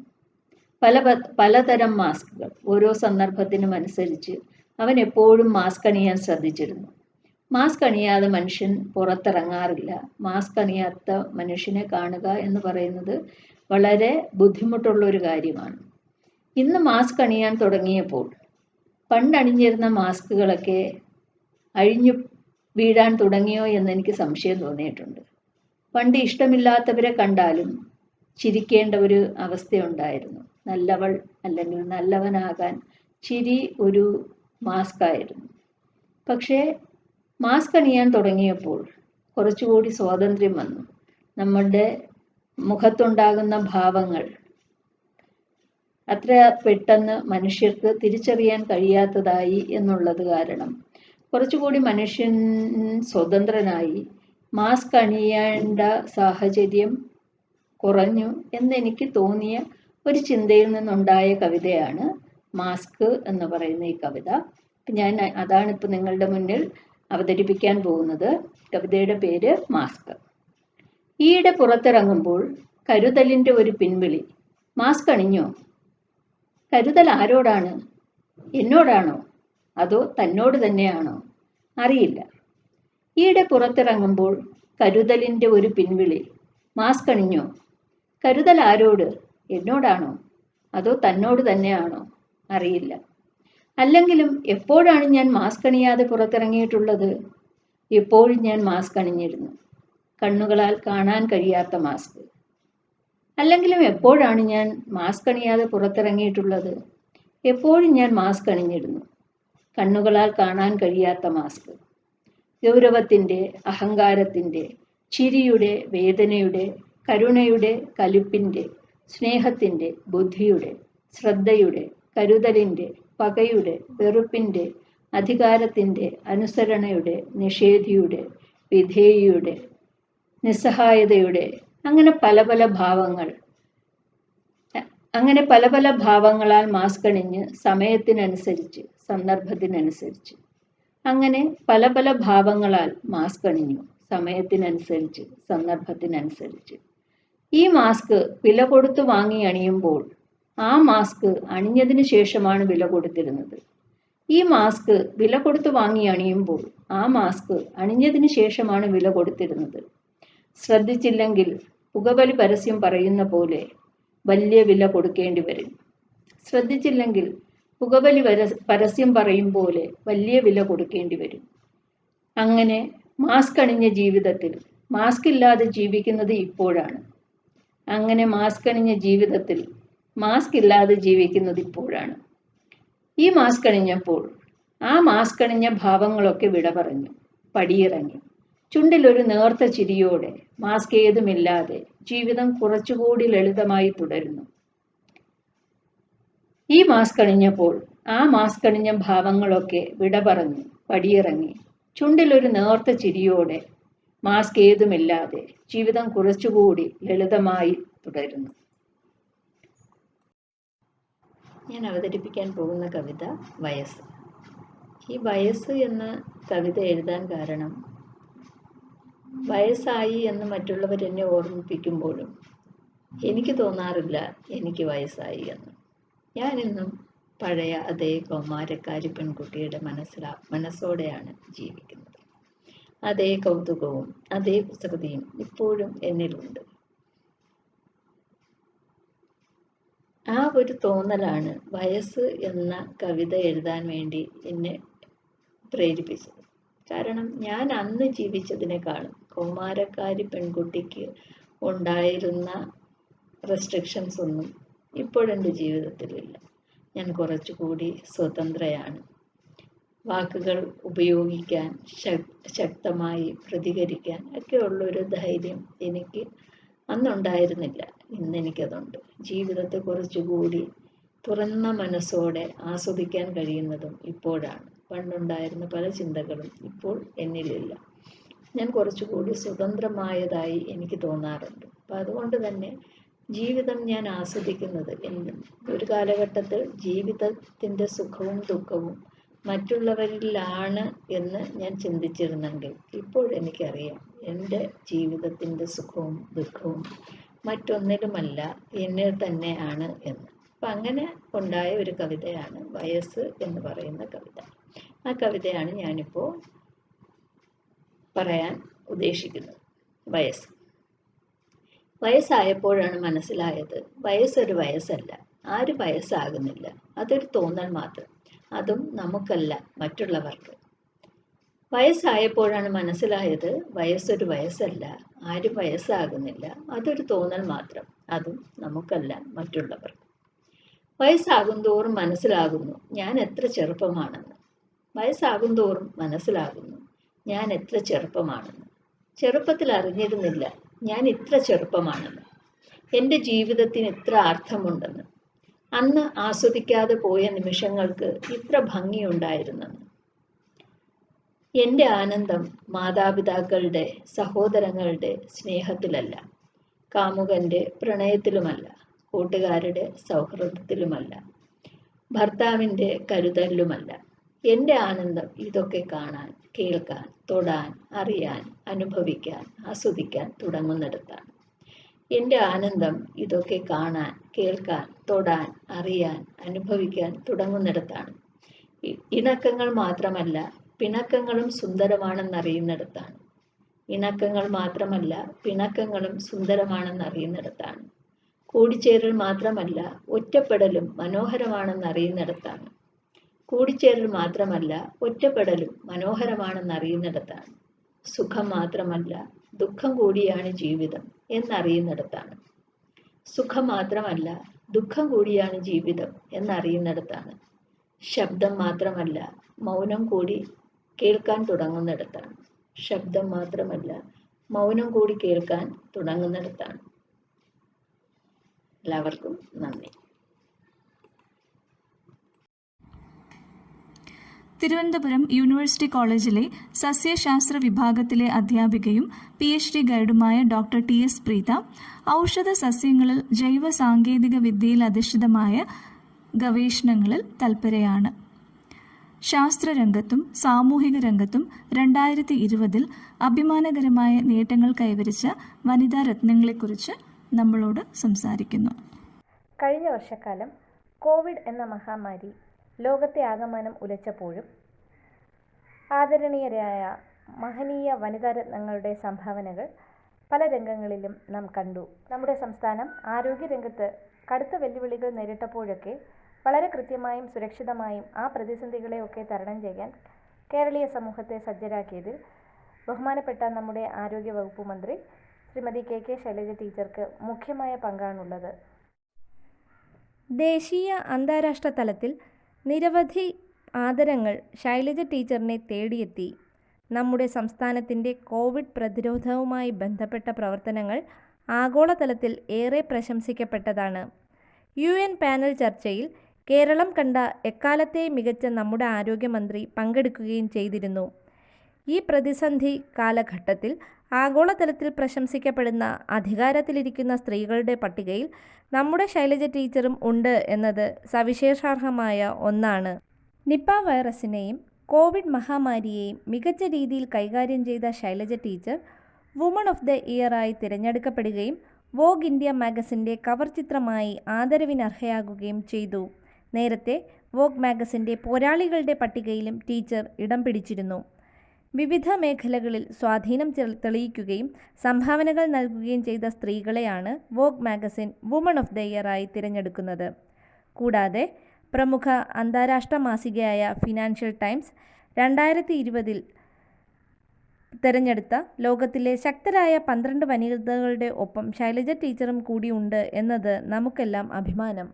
പലതരം മാസ്കുകൾ, ഓരോ സന്ദർഭത്തിനും അനുസരിച്ച് അവൻ എപ്പോഴും മാസ്ക് അണിയാൻ ശ്രദ്ധിച്ചിരുന്നു. മാസ്ക് അണിയാതെ മനുഷ്യൻ പുറത്തിറങ്ങാറില്ല. മാസ്ക് അണിയാത്ത മനുഷ്യനെ കാണുക എന്ന് പറയുന്നത് വളരെ ബുദ്ധിമുട്ടുള്ള ഒരു കാര്യമാണ്. ഇന്ന് മാസ്ക് അണിയാൻ തുടങ്ങിയപ്പോൾ പണ്ടണിഞ്ഞിരുന്ന മാസ്കുകളൊക്കെ അഴിഞ്ഞു വീഴാൻ തുടങ്ങിയോ എന്നെനിക്ക് സംശയം തോന്നിയിട്ടുണ്ട്. പണ്ട് ഇഷ്ടമില്ലാത്തവരെ കണ്ടാലും ചിരിക്കേണ്ട ഒരു അവസ്ഥയുണ്ടായിരുന്നു. നല്ലവൾ അല്ലെങ്കിൽ നല്ലവനാകാൻ ചിരി ഒരു മാസ്കായിരുന്നു. പക്ഷേ മാസ്ക് അണിയാൻ തുടങ്ങിയപ്പോൾ കുറച്ചുകൂടി സ്വാതന്ത്ര്യം വന്നു. നമ്മളുടെ മുഖത്തുണ്ടാകുന്ന ഭാവങ്ങൾ അത്ര പെട്ടെന്ന് മനുഷ്യർക്ക് തിരിച്ചറിയാൻ കഴിയാത്തതായി എന്നുള്ളത് കാരണം കുറച്ചുകൂടി മനുഷ്യൻ സ്വതന്ത്രനായി. മാസ്ക് അണിയേണ്ട സാഹചര്യം കുറഞ്ഞു എന്നെനിക്ക് തോന്നിയ ഒരു ചിന്തയിൽ നിന്നുണ്ടായ കവിതയാണ് മാസ്ക് എന്ന് പറയുന്ന ഈ കവിത. ഞാൻ അതാണിപ്പോൾ നിങ്ങളുടെ മുന്നിൽ അവതരിപ്പിക്കാൻ പോകുന്നത്. കവിതയുടെ പേര് മാസ്ക്. ഈയിടെ പുറത്തിറങ്ങുമ്പോൾ കരുതലിൻ്റെ ഒരു പിൻവിളി. മാസ്ക് അണിഞ്ഞോ? കരുതൽ ആരോടാണ്? എന്നോടാണോ അതോ തന്നോട് തന്നെയാണോ? അറിയില്ല. ഈയിടെ പുറത്തിറങ്ങുമ്പോൾ കരുതലിൻ്റെ ഒരു പിൻവിളി. മാസ്ക് അണിഞ്ഞോ? കരുതൽ ആരോട്? എന്നോടാണോ അതോ തന്നോട് തന്നെയാണോ? അറിയില്ല. അല്ലെങ്കിലും എപ്പോഴാണ് ഞാൻ മാസ്ക് അണിയാതെ പുറത്തിറങ്ങിയിട്ടുള്ളത്? എപ്പോഴും ഞാൻ മാസ്ക് അണിഞ്ഞിരുന്നു. കണ്ണുകളാൽ കാണാൻ കഴിയാത്ത മാസ്ക്. അല്ലെങ്കിലും എപ്പോഴാണ് ഞാൻ മാസ്ക് അണിയാതെ പുറത്തിറങ്ങിയിട്ടുള്ളത്? എപ്പോഴും ഞാൻ മാസ്ക് അണിഞ്ഞിരുന്നു. കണ്ണുകളാൽ കാണാൻ കഴിയാത്ത മാസ്ക്. ഗൗരവത്തിൻ്റെ, അഹങ്കാരത്തിൻ്റെ, ചിരിയുടെ, വേദനയുടെ, കരുണയുടെ, കലിപ്പിൻ്റെ, സ്നേഹത്തിൻ്റെ, ബുദ്ധിയുടെ, ശ്രദ്ധയുടെ, കരുതലിൻ്റെ, പകയുടെ, വെറുപ്പിൻ്റെ, അധികാരത്തിൻ്റെ, അനുസരണയുടെ, നിഷേധിയുടെ, വിധേയയുടെ, നിസ്സഹായതയുടെ, അങ്ങനെ പല പല ഭാവങ്ങളാൽ മാസ്ക് അണിഞ്ഞ് സമയത്തിനനുസരിച്ച്, സന്ദർഭത്തിനനുസരിച്ച്, അങ്ങനെ പല ഭാവങ്ങളാൽ മാസ്ക് അണിഞ്ഞു സമയത്തിനനുസരിച്ച്, സന്ദർഭത്തിനനുസരിച്ച്. ഈ മാസ്ക് വില കൊടുത്തു വാങ്ങി അണിയുമ്പോൾ ആ മാസ്ക് അണിഞ്ഞതിന് ശേഷമാണ് വില കൊടുത്തിരുന്നത്. ഈ മാസ്ക് വില കൊടുത്തു വാങ്ങി അണിയുമ്പോൾ ആ മാസ്ക് അണിഞ്ഞതിന് ശേഷമാണ് വില കൊടുത്തിരുന്നത്. ശ്രദ്ധിച്ചില്ലെങ്കിൽ പുകവലി പരസ്യം പറയുന്ന പോലെ വലിയ വില കൊടുക്കേണ്ടി വരും. ശ്രദ്ധിച്ചില്ലെങ്കിൽ പുകവലി പരസ്യം പറയും പോലെ വലിയ വില കൊടുക്കേണ്ടി വരും. അങ്ങനെ മാസ്ക് അണിഞ്ഞ ജീവിതത്തിൽ മാസ്ക് ഇല്ലാതെ ജീവിക്കുന്നത് ഇപ്പോഴാണ്. അങ്ങനെ മാസ്ക് അണിഞ്ഞ ജീവിതത്തിൽ മാസ്ക് ഇല്ലാതെ ജീവിക്കുന്നത് ഇപ്പോഴാണ്. ഈ മാസ്ക് അണിഞ്ഞപ്പോൾ ആ മാസ്ക് അണിഞ്ഞ ഭാവങ്ങളൊക്കെ വിട പറഞ്ഞു, പടിയിറങ്ങി. ചുണ്ടിലൊരു നേർത്ത ചിരിയോടെ, മാസ്ക് ഏതുമില്ലാതെ ജീവിതം കുറച്ചുകൂടി ലളിതമായി തുടരുന്നു. ഈ മാസ്ക് അണിഞ്ഞപ്പോൾ ആ മാസ്ക് അണിഞ്ഞ ഭാവങ്ങളൊക്കെ വിട പറഞ്ഞു, പടിയിറങ്ങി. ചുണ്ടിലൊരു നേർത്ത ചിരിയോടെ, മാസ്ക് ഏതുമില്ലാതെ ജീവിതം കുറച്ചുകൂടി ലളിതമായി തുടരുന്നു. ഞാൻ അവതരിപ്പിക്കാൻ പോകുന്ന കവിത വയസ്സ്. ഈ വയസ്സ് എന്ന കവിത എഴുതാൻ കാരണം, വയസ്സായി എന്ന് മറ്റുള്ളവർ എന്നെ ഓർമ്മിപ്പിക്കുമ്പോഴും എനിക്ക് തോന്നാറില്ല എനിക്ക് വയസ്സായി എന്ന്. ഞാനിന്നും പഴയ അതേ കൗമാരക്കാരി പെൺകുട്ടിയുടെ മനസ്സോടെയാണ് ജീവിക്കുന്നത്. അതേ കൗതുകവും അതേ കുസൃതിയും ഇപ്പോഴും എന്നിലുണ്ട്. ആ ഒരു തോന്നലാണ് വയസ്സ് എന്ന കവിത എഴുതാൻ വേണ്ടി എന്നെ പ്രേരിപ്പിച്ചത്. കാരണം ഞാൻ അന്ന് ജീവിച്ചതിനേക്കാളും കൗമാരക്കാരി പെൺകുട്ടിക്ക് ഉണ്ടായിരുന്ന റെസ്ട്രിക്ഷൻസ് ഒന്നും ഇപ്പോഴെൻ്റെ ജീവിതത്തിലില്ല. ഞാൻ കുറച്ചുകൂടി സ്വതന്ത്രയാണ്. വാക്കുകൾ ഉപയോഗിക്കാൻ, ശക്തമായി പ്രതികരിക്കാൻ ഒക്കെ ഉള്ളൊരു ധൈര്യം എനിക്ക് അന്നുണ്ടായിരുന്നില്ല. ഇന്നെനിക്കതുണ്ട്. ജീവിതത്തെ കുറച്ചുകൂടി തുറന്ന മനസ്സോടെ ആസ്വദിക്കാൻ കഴിയുന്നതും ഇപ്പോഴാണ്. പണ്ടുണ്ടായിരുന്ന പല ചിന്തകളും ഇപ്പോൾ എന്നിലില്ല. ഞാൻ കുറച്ചുകൂടി സ്വതന്ത്രമായതായി എനിക്ക് തോന്നാറുണ്ട്. അപ്പം അതുകൊണ്ട് തന്നെ ജീവിതം ഞാൻ ആസ്വദിക്കുന്നത് ഒരു കാലഘട്ടത്തിൽ ജീവിതത്തിൻ്റെ സുഖവും ദുഃഖവും മറ്റുള്ളവരിലാണ് എന്ന് ഞാൻ ചിന്തിച്ചിരുന്നെങ്കിൽ ഇപ്പോൾ എനിക്കറിയാം എൻ്റെ ജീവിതത്തിൻ്റെ സുഖവും ദുഃഖവും മറ്റൊന്നിലുമല്ല, എന്നിൽ തന്നെയാണ് എന്ന്. അപ്പം അങ്ങനെ ഉണ്ടായ ഒരു കവിതയാണ് വയസ്സ് എന്ന് പറയുന്ന കവിത. ആ കവിതയാണ് ഞാനിപ്പോൾ പറയാൻ ഉദ്ദേശിക്കുന്നത്. വയസ്സായപ്പോഴാണ് മനസ്സിലായത്, വയസ്സൊരു വയസ്സല്ല, ആരും വയസ്സാകുന്നില്ല, അതൊരു തോന്നൽ മാത്രം, അതും നമുക്കല്ല മറ്റുള്ളവർക്ക്. വയസ്സായപ്പോഴാണ് മനസ്സിലായത്, വയസ്സൊരു വയസ്സല്ല, ആരും വയസ്സാകുന്നില്ല, അതൊരു തോന്നൽ മാത്രം, അതും നമുക്കല്ല മറ്റുള്ളവർക്ക്. വയസ്സാകുന്തോറും മനസ്സിലാകുന്നു ഞാൻ എത്ര ചെറുപ്പമാണെന്ന്. വയസ്സാകുന്തോറും മനസ്സിലാകുന്നു ഞാൻ എത്ര ചെറുപ്പമാണെന്ന്. ചെറുപ്പത്തിൽ അറിഞ്ഞിരുന്നില്ല ഞാൻ ഇത്ര ചെറുപ്പമാണെന്ന്. എൻ്റെ ജീവിതത്തിന് ഇത്ര അർത്ഥമുണ്ടെന്ന്. അന്ന് ആസ്വദിക്കാതെ പോയ നിമിഷങ്ങൾക്ക് ഇത്ര ഭംഗിയുണ്ടായിരുന്നെന്ന്. എൻ്റെ ആനന്ദം മാതാപിതാക്കളുടെ, സഹോദരങ്ങളുടെ സ്നേഹത്തിലല്ല, കാമുകന്റെ പ്രണയത്തിലുമല്ല, കൂട്ടുകാരുടെ സൗഹൃദത്തിലുമല്ല, ഭർത്താവിൻ്റെ കരുതലിലുമല്ല. എൻ്റെ ആനന്ദം ഇതൊക്കെ കാണാൻ, കേൾക്കാൻ, തൊടാൻ, അറിയാൻ, അനുഭവിക്കാൻ, ആസ്വദിക്കാൻ തുടങ്ങുന്നിടത്താണ്. എൻ്റെ ആനന്ദം ഇതൊക്കെ കാണാൻ, കേൾക്കാൻ, തൊടാൻ, അറിയാൻ, അനുഭവിക്കാൻ തുടങ്ങുന്നിടത്താണ്. ഇണക്കങ്ങൾ മാത്രമല്ല പിണക്കങ്ങളും സുന്ദരമാണെന്നറിയുന്നിടത്താണ്. ഇണക്കങ്ങൾ മാത്രമല്ല പിണക്കങ്ങളും സുന്ദരമാണെന്നറിയുന്നിടത്താണ്. കൂടിച്ചേരൽ മാത്രമല്ല ഒറ്റപ്പെടലും മനോഹരമാണെന്നറിയുന്നിടത്താണ്. കൂടിച്ചേരൽ മാത്രമല്ല ഒറ്റപ്പെടലും മനോഹരമാണെന്നറിയുന്നിടത്താണ്. സുഖം മാത്രമല്ല ദുഃഖം കൂടിയാണ് ജീവിതം എന്നറിയുന്നിടത്താണ്. സുഖം മാത്രമല്ല ദുഃഖം കൂടിയാണ് ജീവിതം എന്നറിയുന്നിടത്താണ്. ശബ്ദം മാത്രമല്ല മൗനം കൂടി കേൾക്കാൻ തുടങ്ങുന്നിടത്താണ്. ശബ്ദം മാത്രമല്ല മൗനം കൂടി കേൾക്കാൻ തുടങ്ങുന്നിടത്താണ്. എല്ലാവർക്കും നന്ദി. തിരുവനന്തപുരം യൂണിവേഴ്സിറ്റി കോളേജിലെ സസ്യശാസ്ത്ര വിഭാഗത്തിലെ അധ്യാപികയും PhD ഗൈഡുമായ ഡോക്ടർ TS പ്രീത ഔഷധ സസ്യങ്ങളിൽ ജൈവ സാങ്കേതിക വിദ്യയിൽ അധിഷ്ഠിതമായ ഗവേഷണങ്ങളിൽ തൽപരയാണ്. ശാസ്ത്രരംഗത്തും സാമൂഹിക രംഗത്തും 2020 അഭിമാനകരമായ നേട്ടങ്ങൾ കൈവരിച്ച വനിതാ രത്നങ്ങളെക്കുറിച്ച് നമ്മളോട് സംസാരിക്കുന്നു. കഴിഞ്ഞ വർഷക്കാലം കോവിഡ് എന്ന മഹാമാരി ലോകത്തെ ആകമാനം ഉലച്ചപ്പോഴും ആദരണീയരായ മഹനീയ വനിതാരത്നങ്ങളുടെ സംഭാവനകൾ പല രംഗങ്ങളിലും നാം കണ്ടു. നമ്മുടെ സംസ്ഥാനം ആരോഗ്യരംഗത്ത് കടുത്ത വെല്ലുവിളികൾ നേരിട്ടപ്പോഴൊക്കെ വളരെ കൃത്യമായും സുരക്ഷിതമായും ആ പ്രതിസന്ധികളെയൊക്കെ തരണം ചെയ്യാൻ കേരളീയ സമൂഹത്തെ സജ്ജരാക്കിയതിൽ ബഹുമാനപ്പെട്ട നമ്മുടെ ആരോഗ്യ വകുപ്പ് മന്ത്രി ശ്രീമതി KK ശൈലജ ടീച്ചർക്ക് മുഖ്യമായ പങ്കാണുള്ളത്. ദേശീയ അന്താരാഷ്ട്ര തലത്തിൽ നിരവധി ആദരങ്ങൾ ശൈലജ ടീച്ചറിനെ തേടിയെത്തി. നമ്മുടെ സംസ്ഥാനത്തിൻ്റെ കോവിഡ് പ്രതിരോധവുമായി ബന്ധപ്പെട്ട പ്രവർത്തനങ്ങൾ ആഗോളതലത്തിൽ ഏറെ പ്രശംസിക്കപ്പെട്ടതാണ്. UN പാനൽ ചർച്ചയിൽ കേരളം കണ്ട എക്കാലത്തെ മികച്ച നമ്മുടെ ആരോഗ്യമന്ത്രി പങ്കെടുക്കുകയും ചെയ്തിരുന്നു. ഈ പ്രതിസന്ധി കാലഘട്ടത്തിൽ ആഗോളതലത്തിൽ പ്രശംസിക്കപ്പെടുന്ന അധികാരത്തിലിരിക്കുന്ന സ്ത്രീകളുടെ പട്ടികയിൽ നമ്മുടെ ശൈലജ ടീച്ചറും ഉണ്ട് എന്നത് സവിശേഷാർഹമായ ഒന്നാണ്. നിപ വൈറസിനെയും കോവിഡ് മഹാമാരിയെയും മികച്ച രീതിയിൽ കൈകാര്യം ചെയ്ത Shailaja teacher woman of the ഇയറായി തിരഞ്ഞെടുക്കപ്പെടുകയും വോഗ് ഇന്ത്യ മാഗസിൻ്റെ കവർ ചിത്രമായി ആദരവിനർഹയാകുകയും ചെയ്തു. നേരത്തെ വോഗ് മാഗസിൻ്റെ പോരാളികളുടെ പട്ടികയിലും ടീച്ചർ ഇടം പിടിച്ചിരുന്നു. വിവിധ മേഖലകളിൽ സ്വാധീനം തെളിയിക്കുകയും സംഭാവനകൾ നൽകുകയും ചെയ്ത സ്ത്രീകളെയാണ് Vogue magazine woman of the ഇയറായി തിരഞ്ഞെടുക്കുന്നത്. കൂടാതെ പ്രമുഖ അന്താരാഷ്ട്ര മാസികയായ ഫിനാൻഷ്യൽ ടൈംസ് 2020 തിരഞ്ഞെടുത്ത ലോകത്തിലെ ശക്തരായ 12 വനിതകളുടെ ഒപ്പം ശൈലജ ടീച്ചറും കൂടി ഉണ്ട് എന്നത് നമുക്കെല്ലാം അഭിമാനം.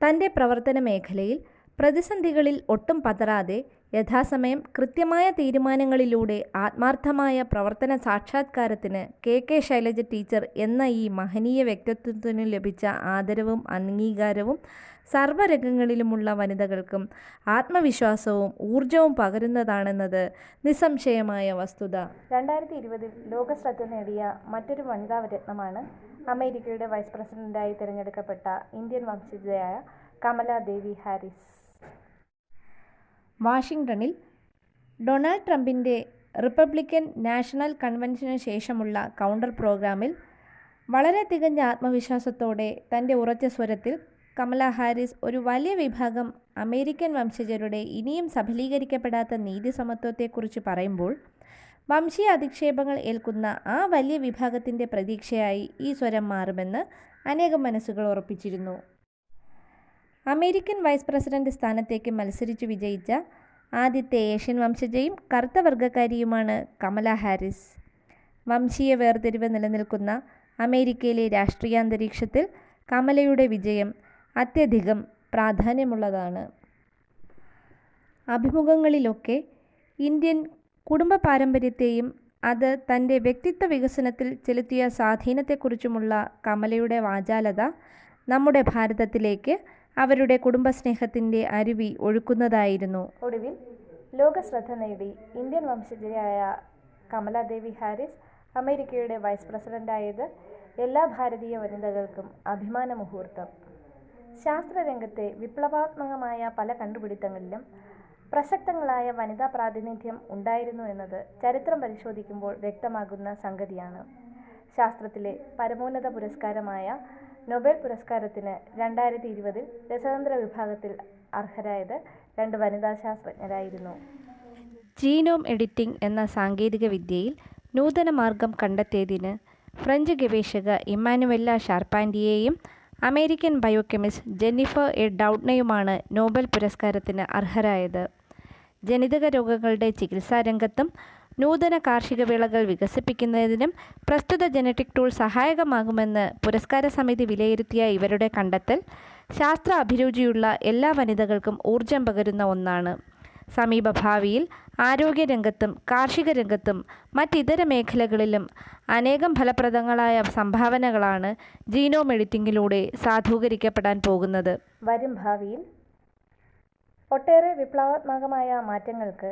തൻ്റെ പ്രവർത്തന മേഖലയിൽ പ്രതിസന്ധികളിൽ ഒട്ടും പതറാതെ യഥാസമയം കൃത്യമായ തീരുമാനങ്ങളിലൂടെ ആത്മാർത്ഥമായ പ്രവർത്തന സാക്ഷാത്കാരത്തിന് KK ശൈലജ ടീച്ചർ എന്ന ഈ മഹനീയ വ്യക്തിത്വത്തിനു ലഭിച്ച ആദരവും അംഗീകാരവും സർവ്വരംഗങ്ങളിലുമുള്ള വനിതകൾക്കും ആത്മവിശ്വാസവും ഊർജവും പകരുന്നതാണെന്നത് നിസ്സംശയമായ വസ്തുത. 2020 ലോകശ്രദ്ധ നേടിയ മറ്റൊരു വനിതാ രത്നമാണ് അമേരിക്കയുടെ വൈസ് പ്രസിഡന്റായി തിരഞ്ഞെടുക്കപ്പെട്ട ഇന്ത്യൻ വംശജയായ കമല ദേവി ഹാരിസ്. വാഷിംഗ്ടണിൽ ഡൊണാൾഡ് ട്രംപിൻ്റെ റിപ്പബ്ലിക്കൻ നാഷണൽ കൺവെൻഷന് ശേഷമുള്ള കൗണ്ടർ പ്രോഗ്രാമിൽ വളരെ തികഞ്ഞ ആത്മവിശ്വാസത്തോടെ തൻ്റെ ഉറച്ച സ്വരത്തിൽ കമല ഹാരിസ് ഒരു വലിയ വിഭാഗം അമേരിക്കൻ വംശജരുടെ ഇനിയും സഫലീകരിക്കപ്പെടാത്ത നീതി സമത്വത്തെക്കുറിച്ച് പറയുമ്പോൾ വംശീയ അധിക്ഷേപങ്ങൾ ഏൽക്കുന്ന ആ വലിയ വിഭാഗത്തിൻ്റെ പ്രതീക്ഷയായി ഈ സ്വരം മാറുമെന്ന് അനേകം മനസ്സുകൾ ഉറപ്പിച്ചിരുന്നു. അമേരിക്കൻ വൈസ് പ്രസിഡന്റ് സ്ഥാനത്തേക്ക് മത്സരിച്ചു വിജയിച്ച ആദ്യത്തെ ഏഷ്യൻ വംശജയും കറുത്ത വർഗ്ഗക്കാരിയുമാണ് കമല ഹാരിസ്. വംശീയ വേർതിരിവ് നിലനിൽക്കുന്ന അമേരിക്കയിലെ രാഷ്ട്രീയാന്തരീക്ഷത്തിൽ കമലയുടെ വിജയം അത്യധികം പ്രാധാന്യമുള്ളതാണ്. അഭിമുഖങ്ങളിലൊക്കെ ഇന്ത്യൻ കുടുംബ പാരമ്പര്യത്തെയും അത് തൻ്റെ വ്യക്തിത്വ വികസനത്തിൽ ചെലുത്തിയ സ്വാധീനത്തെക്കുറിച്ചുമുള്ള കമലയുടെ വാചാലത നമ്മുടെ ഭാരതത്തിലേക്ക് അവരുടെ കുടുംബസ്നേഹത്തിൻ്റെ അരുവി ഒഴുക്കുന്നതായിരുന്നു. ഒടുവിൽ ലോകശ്രദ്ധ നേടി ഇന്ത്യൻ വംശജയായ കമലാദേവി ഹാരിസ് അമേരിക്കയുടെ വൈസ് പ്രസിഡൻ്റായത് എല്ലാ ഭാരതീയ വനിതകൾക്കും അഭിമാന മുഹൂർത്തം. ശാസ്ത്രരംഗത്തെ വിപ്ലവാത്മകമായ പല കണ്ടുപിടുത്തങ്ങളിലും പ്രസക്തങ്ങളായ വനിതാ പ്രാതിനിധ്യം ഉണ്ടായിരുന്നു എന്നത് ചരിത്രം പരിശോധിക്കുമ്പോൾ വ്യക്തമാകുന്ന സംഗതിയാണ്. ശാസ്ത്രത്തിലെ പരമോന്നത പുരസ്കാരമായ നൊബേൽ പുരസ്കാരത്തിന് 2020 രസതന്ത്ര വിഭാഗത്തിൽ അർഹരായത് 2 വനിതാ ശാസ്ത്രജ്ഞരായിരുന്നു. ജീനോം എഡിറ്റിംഗ് എന്ന സാങ്കേതിക വിദ്യയിൽ നൂതന മാർഗം കണ്ടെത്തിയതിന് ഫ്രഞ്ച് ഗവേഷക ഇമ്മാനുവെല്ല ഷാർപാൻഡിയെയും അമേരിക്കൻ ബയോകെമിസ്റ്റ് ജെന്നിഫർ എ ഡൗഡ്നയുമാണ് നോബൽ പുരസ്കാരത്തിന് അർഹരായത്. ജനിതക രോഗങ്ങളുടെ ചികിത്സാരംഗത്തും നൂതന കാർഷിക വിളകൾ വികസിപ്പിക്കുന്നതിനും പ്രസ്തുത ജനറ്റിക് ടൂൾ സഹായകമാകുമെന്ന് പുരസ്കാര സമിതി വിലയിരുത്തിയ ഇവരുടെ കണ്ടെത്തൽ ശാസ്ത്ര അഭിരുചിയുള്ള എല്ലാ വനിതകൾക്കും ഊർജം പകരുന്ന ഒന്നാണ്. സമീപഭാവിയിൽ ആരോഗ്യരംഗത്തും കാർഷിക രംഗത്തും മറ്റിതര മേഖലകളിലും അനേകം ഫലപ്രദങ്ങളായ സംഭാവനകളാണ് ജീനോം എഡിറ്റിംഗിലൂടെ സാധൂകരിക്കപ്പെടാൻ പോകുന്നത്. വരും ഭാവിയിൽ ഒട്ടേറെ വിപ്ലവാത്മകമായ മാറ്റങ്ങൾക്ക്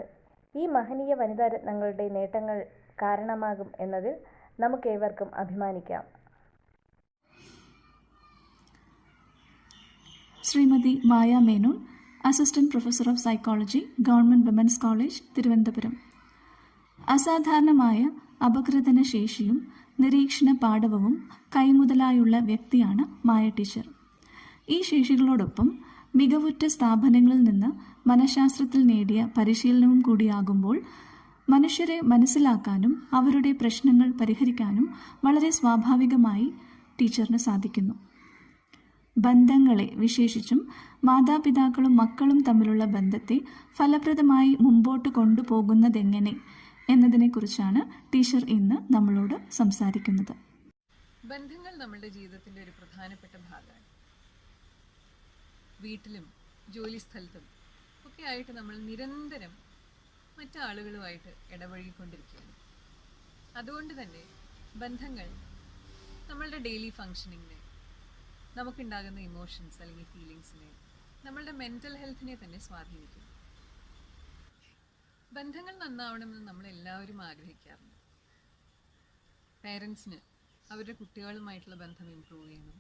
ഈ മഹനീയ വനിതാരത്നങ്ങളുടെ നേട്ടങ്ങൾ കാരണമാകും എന്നതിൽ നമുക്കേവർക്കും അഭിമാനിക്കാം. Shrimati Maya Menon, assistant professor of psychology, government women's college, Thiruvananthapuram. അസാധാരണമായ അപഗ്രഥന ശേഷിയും നിരീക്ഷണ പാടവവും കൈമുതലായുള്ള വ്യക്തിയാണ് മായ ടീച്ചർ. ഈ ശേഷികളോടൊപ്പം മികവുറ്റ സ്ഥാപനങ്ങളിൽ നിന്ന് മനഃശാസ്ത്രത്തിൽ നേടിയ പരിശീലനവും കൂടിയാകുമ്പോൾ മനുഷ്യരെ മനസ്സിലാക്കാനും അവരുടെ പ്രശ്നങ്ങൾ പരിഹരിക്കാനും വളരെ സ്വാഭാവികമായി ടീച്ചറിന് സാധിക്കുന്നു. ബന്ധങ്ങളെ, വിശേഷിച്ചും മാതാപിതാക്കളും മക്കളും തമ്മിലുള്ള ബന്ധത്തെ ഫലപ്രദമായി മുമ്പോട്ട് കൊണ്ടുപോകുന്നതെങ്ങനെ എന്നതിനെക്കുറിച്ചാണ് ടീച്ചർ ഇന്ന് നമ്മളോട് സംസാരിക്കുന്നത്. ബന്ധങ്ങൾ നമ്മുടെ ജീവിതത്തിൻ്റെ ഒരു പ്രധാനപ്പെട്ട ഭാഗമാണ്. വീട്ടിലും ജോലിസ്ഥലത്തും ഒക്കെ ആയിട്ട് നമ്മൾ നിരന്തരം മറ്റാളുകളുമായിട്ട് ഇടപഴകിക്കൊണ്ടിരിക്കുകയാണ്. അതുകൊണ്ട് തന്നെ ബന്ധങ്ങൾ നമ്മളുടെ ഡെയിലി ഫങ്ഷനിങ്ങിനെ, നമുക്കുണ്ടാകുന്ന ഇമോഷൻസ് അല്ലെങ്കിൽ ഫീലിങ്സിനെ, നമ്മളുടെ മെൻ്റൽ ഹെൽത്തിനെ തന്നെ സ്വാധീനിക്കും. ബന്ധങ്ങൾ നന്നാവണമെന്ന് നമ്മളെല്ലാവരും ആഗ്രഹിക്കാറുണ്ട്. പേരൻസിന് അവരുടെ കുട്ടികളുമായിട്ടുള്ള ബന്ധം ഇമ്പ്രൂവ് ചെയ്യണം,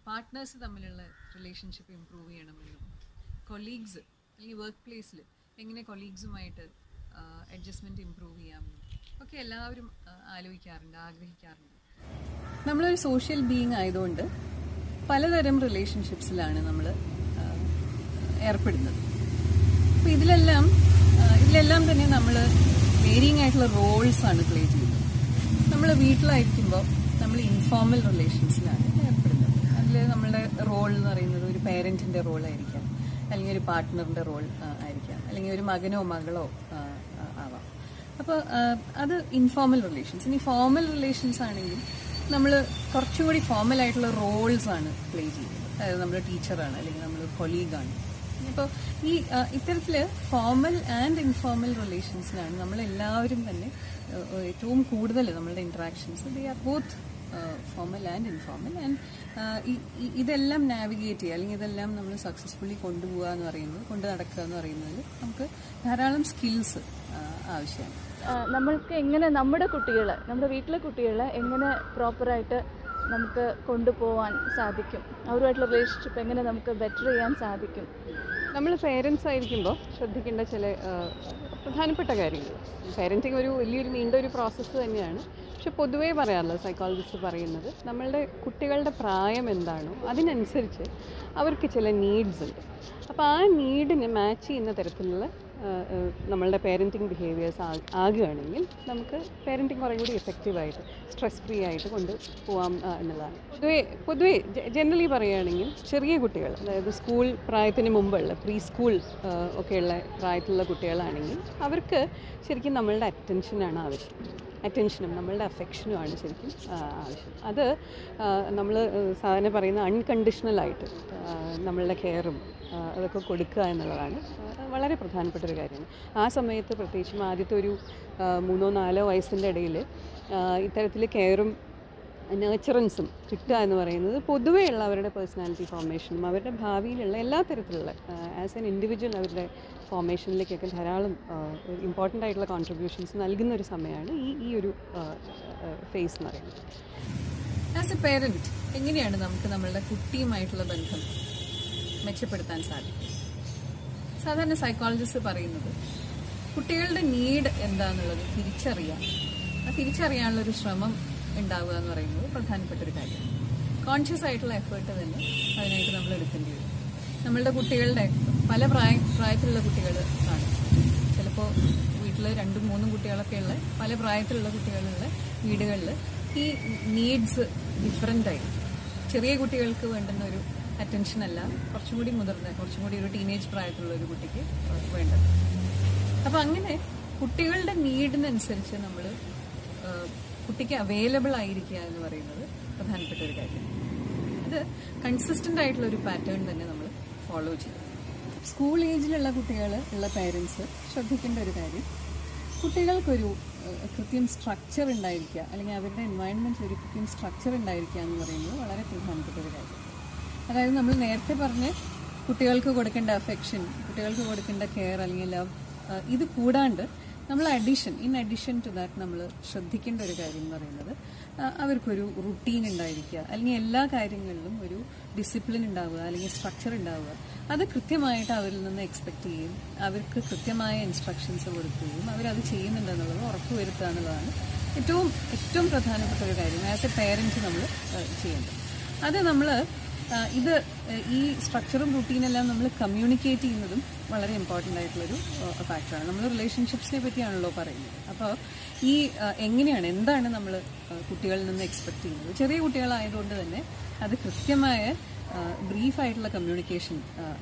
പാർട്ട്നേഴ്സ് തമ്മിലുള്ള റിലേഷൻഷിപ്പ് ഇമ്പ്രൂവ് ചെയ്യണമെന്നും, കൊളീഗ്സ് അല്ലെങ്കിൽ വർക്ക് പ്ലേസിൽ എങ്ങനെ കൊളീഗ്സുമായിട്ട് അഡ്ജസ്റ്റ്മെൻറ്റ് ഇമ്പ്രൂവ് ചെയ്യാമെന്നും ഒക്കെ എല്ലാവരും ആലോചിക്കാറുണ്ട്, ആഗ്രഹിക്കാറുണ്ട്. നമ്മളൊരു സോഷ്യൽ ബീയിങ് ആയതുകൊണ്ട് പലതരം റിലേഷൻഷിപ്സിലാണ് നമ്മൾ ഏർപ്പെടുന്നത്. അപ്പോൾ ഇതിലെല്ലാം തന്നെ നമ്മൾ വേരിയിങ് ആയിട്ടുള്ള റോൾസാണ് പ്ലേ ചെയ്യുന്നത്. നമ്മൾ വീട്ടിലായിരിക്കുമ്പോൾ നമ്മൾ ഇൻഫോർമൽ റിലേഷൻസിലാണ് ഏർപ്പെടുന്നത്. അതിൽ നമ്മളുടെ റോൾ എന്ന് പറയുന്നത് ഒരു പേരൻറ്റിൻ്റെ റോളായിരിക്കാം, അല്ലെങ്കിൽ ഒരു പാർട്ട്ണറിൻ്റെ റോൾ ആയിരിക്കാം, അല്ലെങ്കിൽ ഒരു മകനോ മകളോ ആവാം. അപ്പോൾ അത് ഇൻഫോർമൽ റിലേഷൻസ്. ഇനി ഫോർമൽ റിലേഷൻസ് ആണെങ്കിൽ നമ്മൾ കുറച്ചും കൂടി ഫോർമലായിട്ടുള്ള റോൾസാണ് പ്ലേ ചെയ്യുന്നത്. അതായത് നമ്മൾ ടീച്ചറാണ്, അല്ലെങ്കിൽ നമ്മൾ കൊളീഗാണ്. അപ്പോൾ ഈ ഇത്തരത്തിൽ ഫോർമൽ ആൻഡ് ഇൻഫോർമൽ റിലേഷൻസിലാണ് നമ്മളെല്ലാവരും തന്നെ ഏറ്റവും കൂടുതൽ നമ്മളുടെ interactions they are both formal and informal. And ഇതെല്ലാം നാവിഗേറ്റ് ചെയ്യുക, അല്ലെങ്കിൽ ഇതെല്ലാം നമ്മൾ സക്സസ്ഫുള്ളി കൊണ്ടുപോകുക എന്ന് പറയുന്നത്, കൊണ്ട് നടക്കുക എന്ന് പറയുന്നതിൽ നമുക്ക് ധാരാളം സ്കിൽസ് ആവശ്യമാണ്. നമ്മൾക്ക് എങ്ങനെ നമ്മുടെ വീട്ടിലെ കുട്ടികളെ എങ്ങനെ പ്രോപ്പറായിട്ട് നമുക്ക് കൊണ്ടുപോകാൻ സാധിക്കും, അവരുമായിട്ടുള്ള റിലേഷൻഷിപ്പ് എങ്ങനെ നമുക്ക് ബെറ്റർ ചെയ്യാൻ സാധിക്കും? നമ്മൾ പേരൻസ് ആയിരിക്കുമ്പോൾ ശ്രദ്ധിക്കേണ്ട ചില പ്രധാനപ്പെട്ട കാര്യങ്ങൾ. പേരൻറ്റിങ് വലിയൊരു നീണ്ടൊരു പ്രോസസ്സ് തന്നെയാണ്. പക്ഷെ പൊതുവേ പറയാറുള്ളത്, സൈക്കോളജിസ്റ്റ് പറയുന്നത്, നമ്മളുടെ കുട്ടികളുടെ പ്രായം എന്താണോ അതിനനുസരിച്ച് അവർക്ക് ചില നീഡ്സ് ഉണ്ട്. അപ്പോൾ ആ നീഡിന് മാച്ച് ചെയ്യുന്ന തരത്തിലുള്ള നമ്മളുടെ പേരൻറ്റിങ് ബിഹേവിയേഴ്സ് ആകുകയാണെങ്കിൽ നമുക്ക് പേരൻറ്റിങ് കുറേ കൂടി എഫക്റ്റീവായിട്ട് സ്ട്രെസ് ഫ്രീ ആയിട്ട് കൊണ്ടുപോകാം എന്നുള്ളതാണ്. പൊതുവേ ജനറലി പറയുകയാണെങ്കിൽ ചെറിയ കുട്ടികൾ, അതായത് സ്കൂൾ പ്രായത്തിന് മുമ്പുള്ള പ്രീ സ്കൂൾ ഒക്കെയുള്ള പ്രായത്തിലുള്ള കുട്ടികളാണെങ്കിൽ അവർക്ക് ശരിക്കും നമ്മളുടെ അറ്റൻഷനാണ് ആവശ്യം. അറ്റൻഷനും നമ്മളുടെ അഫെക്ഷനുമാണ് ശരിക്കും ആവശ്യം. അത് നമ്മൾ സാധാരണ പറയുന്ന അൺകണ്ടീഷണലായിട്ട് നമ്മളുടെ കെയറും അതൊക്കെ കൊടുക്കുക എന്നുള്ളതാണ് വളരെ പ്രധാനപ്പെട്ട ഒരു കാര്യമാണ്. ആ സമയത്ത് പ്രത്യേകിച്ചും ആദ്യത്തെ ഒരു 3-4 വയസ്സിൻ്റെ ഇടയിൽ ഇത്തരത്തിൽ കെയറും നേച്ചറൻസും കിട്ടുക എന്ന് പറയുന്നത് പൊതുവെയുള്ള അവരുടെ പേഴ്സണാലിറ്റി ഫോർമേഷനും അവരുടെ ഭാവിയിലുള്ള എല്ലാ തരത്തിലുള്ള ആസ് എൻ ഇൻഡിവിജ്വൽ അവരുടെ ഫോർമേഷനിലേക്കൊക്കെ ധാരാളം ഇമ്പോർട്ടൻ്റ് ആയിട്ടുള്ള കോൺട്രിബ്യൂഷൻസ് നൽകുന്ന ഒരു സമയമാണ് ഈ ഒരു ഫേസ് എന്ന് പറയുന്നത്. ആസ് എ പേരൻറ്റ് എങ്ങനെയാണ് നമുക്ക് നമ്മളുടെ കുട്ടിയുമായിട്ടുള്ള ബന്ധം മെച്ചപ്പെടുത്താൻ സാധിക്കും? സാധാരണ സൈക്കോളജിസ്റ്റ് പറയുന്നത് കുട്ടികളുടെ നീഡ് എന്താണെന്നുള്ളത് തിരിച്ചറിയാനുള്ളൊരു ശ്രമം ഉണ്ടാവുക എന്ന് പറയുന്നത് പ്രധാനപ്പെട്ട ഒരു കാര്യമാണ്. കോൺഷ്യസ് ആയിട്ടുള്ള എഫേർട്ട് തന്നെ അതിനായിട്ട് നമ്മൾ എടുക്കേണ്ടി വരും. നമ്മളുടെ കുട്ടികളുടെ പല പ്രായത്തിലുള്ള കുട്ടികൾ കാണും. ചിലപ്പോൾ വീട്ടിൽ 2-3 കുട്ടികളൊക്കെ ഉള്ള പല പ്രായത്തിലുള്ള കുട്ടികളുള്ള വീടുകളിൽ ഈ നീഡ്സ് ഡിഫറെൻ്റ് ആയി. ചെറിയ കുട്ടികൾക്ക് വേണ്ടുന്ന ഒരു അറ്റൻഷൻ അല്ല കുറച്ചും കൂടി ഒരു ടീനേജ് പ്രായത്തിലുള്ള ഒരു കുട്ടിക്ക് വേണ്ടത്. അപ്പം അങ്ങനെ കുട്ടികളുടെ നീഡിനനുസരിച്ച് നമ്മൾ കുട്ടിക്ക് അവൈലബിൾ ആയിരിക്കുക എന്ന് പറയുന്നത് പ്രധാനപ്പെട്ട ഒരു കാര്യമാണ്. അത് കൺസിസ്റ്റൻ്റ് ആയിട്ടുള്ള ഒരു പാറ്റേൺ തന്നെ നമ്മൾ ഫോളോ ചെയ്യും. സ്കൂൾ ഏജിലുള്ള കുട്ടികൾ ഉള്ള പേരൻസ് ശ്രദ്ധിക്കേണ്ട ഒരു കാര്യം, കുട്ടികൾക്കൊരു കൃത്യം സ്ട്രക്ചർ ഉണ്ടായിരിക്കുക, അല്ലെങ്കിൽ അവരുടെ എൻവയൺമെൻറ്റിൽ ഒരു കൃത്യം സ്ട്രക്ചർ ഉണ്ടായിരിക്കുക എന്ന് പറയുന്നത് വളരെ പ്രധാനപ്പെട്ട ഒരു കാര്യം. അതായത് നമ്മൾ നേരത്തെ പറഞ്ഞ് കുട്ടികൾക്ക് കൊടുക്കേണ്ട അഫെക്ഷൻ, കുട്ടികൾക്ക് കൊടുക്കേണ്ട കെയർ അല്ലെങ്കിൽ ലവ്, ഇത് കൂടാണ്ട് നമ്മൾ ഇൻ അഡീഷൻ ടു ദാറ്റ് നമ്മൾ ശ്രദ്ധിക്കേണ്ട ഒരു കാര്യം എന്ന് പറയുന്നത് അവർക്കൊരു റുട്ടീൻ ഉണ്ടായിരിക്കുക, അല്ലെങ്കിൽ എല്ലാ കാര്യങ്ങളിലും ഒരു ഡിസിപ്ലിൻ ഉണ്ടാവുക, അല്ലെങ്കിൽ സ്ട്രക്ചർ ഉണ്ടാവുക. അത് കൃത്യമായിട്ട് അവരിൽ നിന്ന് എക്സ്പെക്റ്റ് ചെയ്യും, അവർക്ക് കൃത്യമായ ഇൻസ്ട്രക്ഷൻസ് കൊടുക്കുകയും അവരത് ചെയ്യുന്നുണ്ടെന്നുള്ളത് ഉറപ്പുവരുത്തുക എന്നുള്ളതാണ് ഏറ്റവും പ്രധാനപ്പെട്ട ഒരു കാര്യം ആസ് എ പേരൻറ്റ് നമ്മൾ ചെയ്യേണ്ടത്. അത് നമ്മൾ ഈ സ്ട്രക്ചറും റുട്ടീനെല്ലാം നമ്മൾ കമ്മ്യൂണിക്കേറ്റ് ചെയ്യുന്നതും വളരെ ഇമ്പോർട്ടൻ്റ് ആയിട്ടുള്ളൊരു ഫാക്ടറാണ്. നമ്മൾ റിലേഷൻഷിപ്സിനെ പറ്റിയാണല്ലോ പറയുന്നത്. അപ്പോൾ എന്താണ് നമ്മൾ കുട്ടികളിൽ നിന്ന് എക്സ്പെക്റ്റ് ചെയ്യുന്നത്? ചെറിയ കുട്ടികളായതുകൊണ്ട് തന്നെ അത് കൃത്യമായ ബ്രീഫായിട്ടുള്ള കമ്മ്യൂണിക്കേഷൻ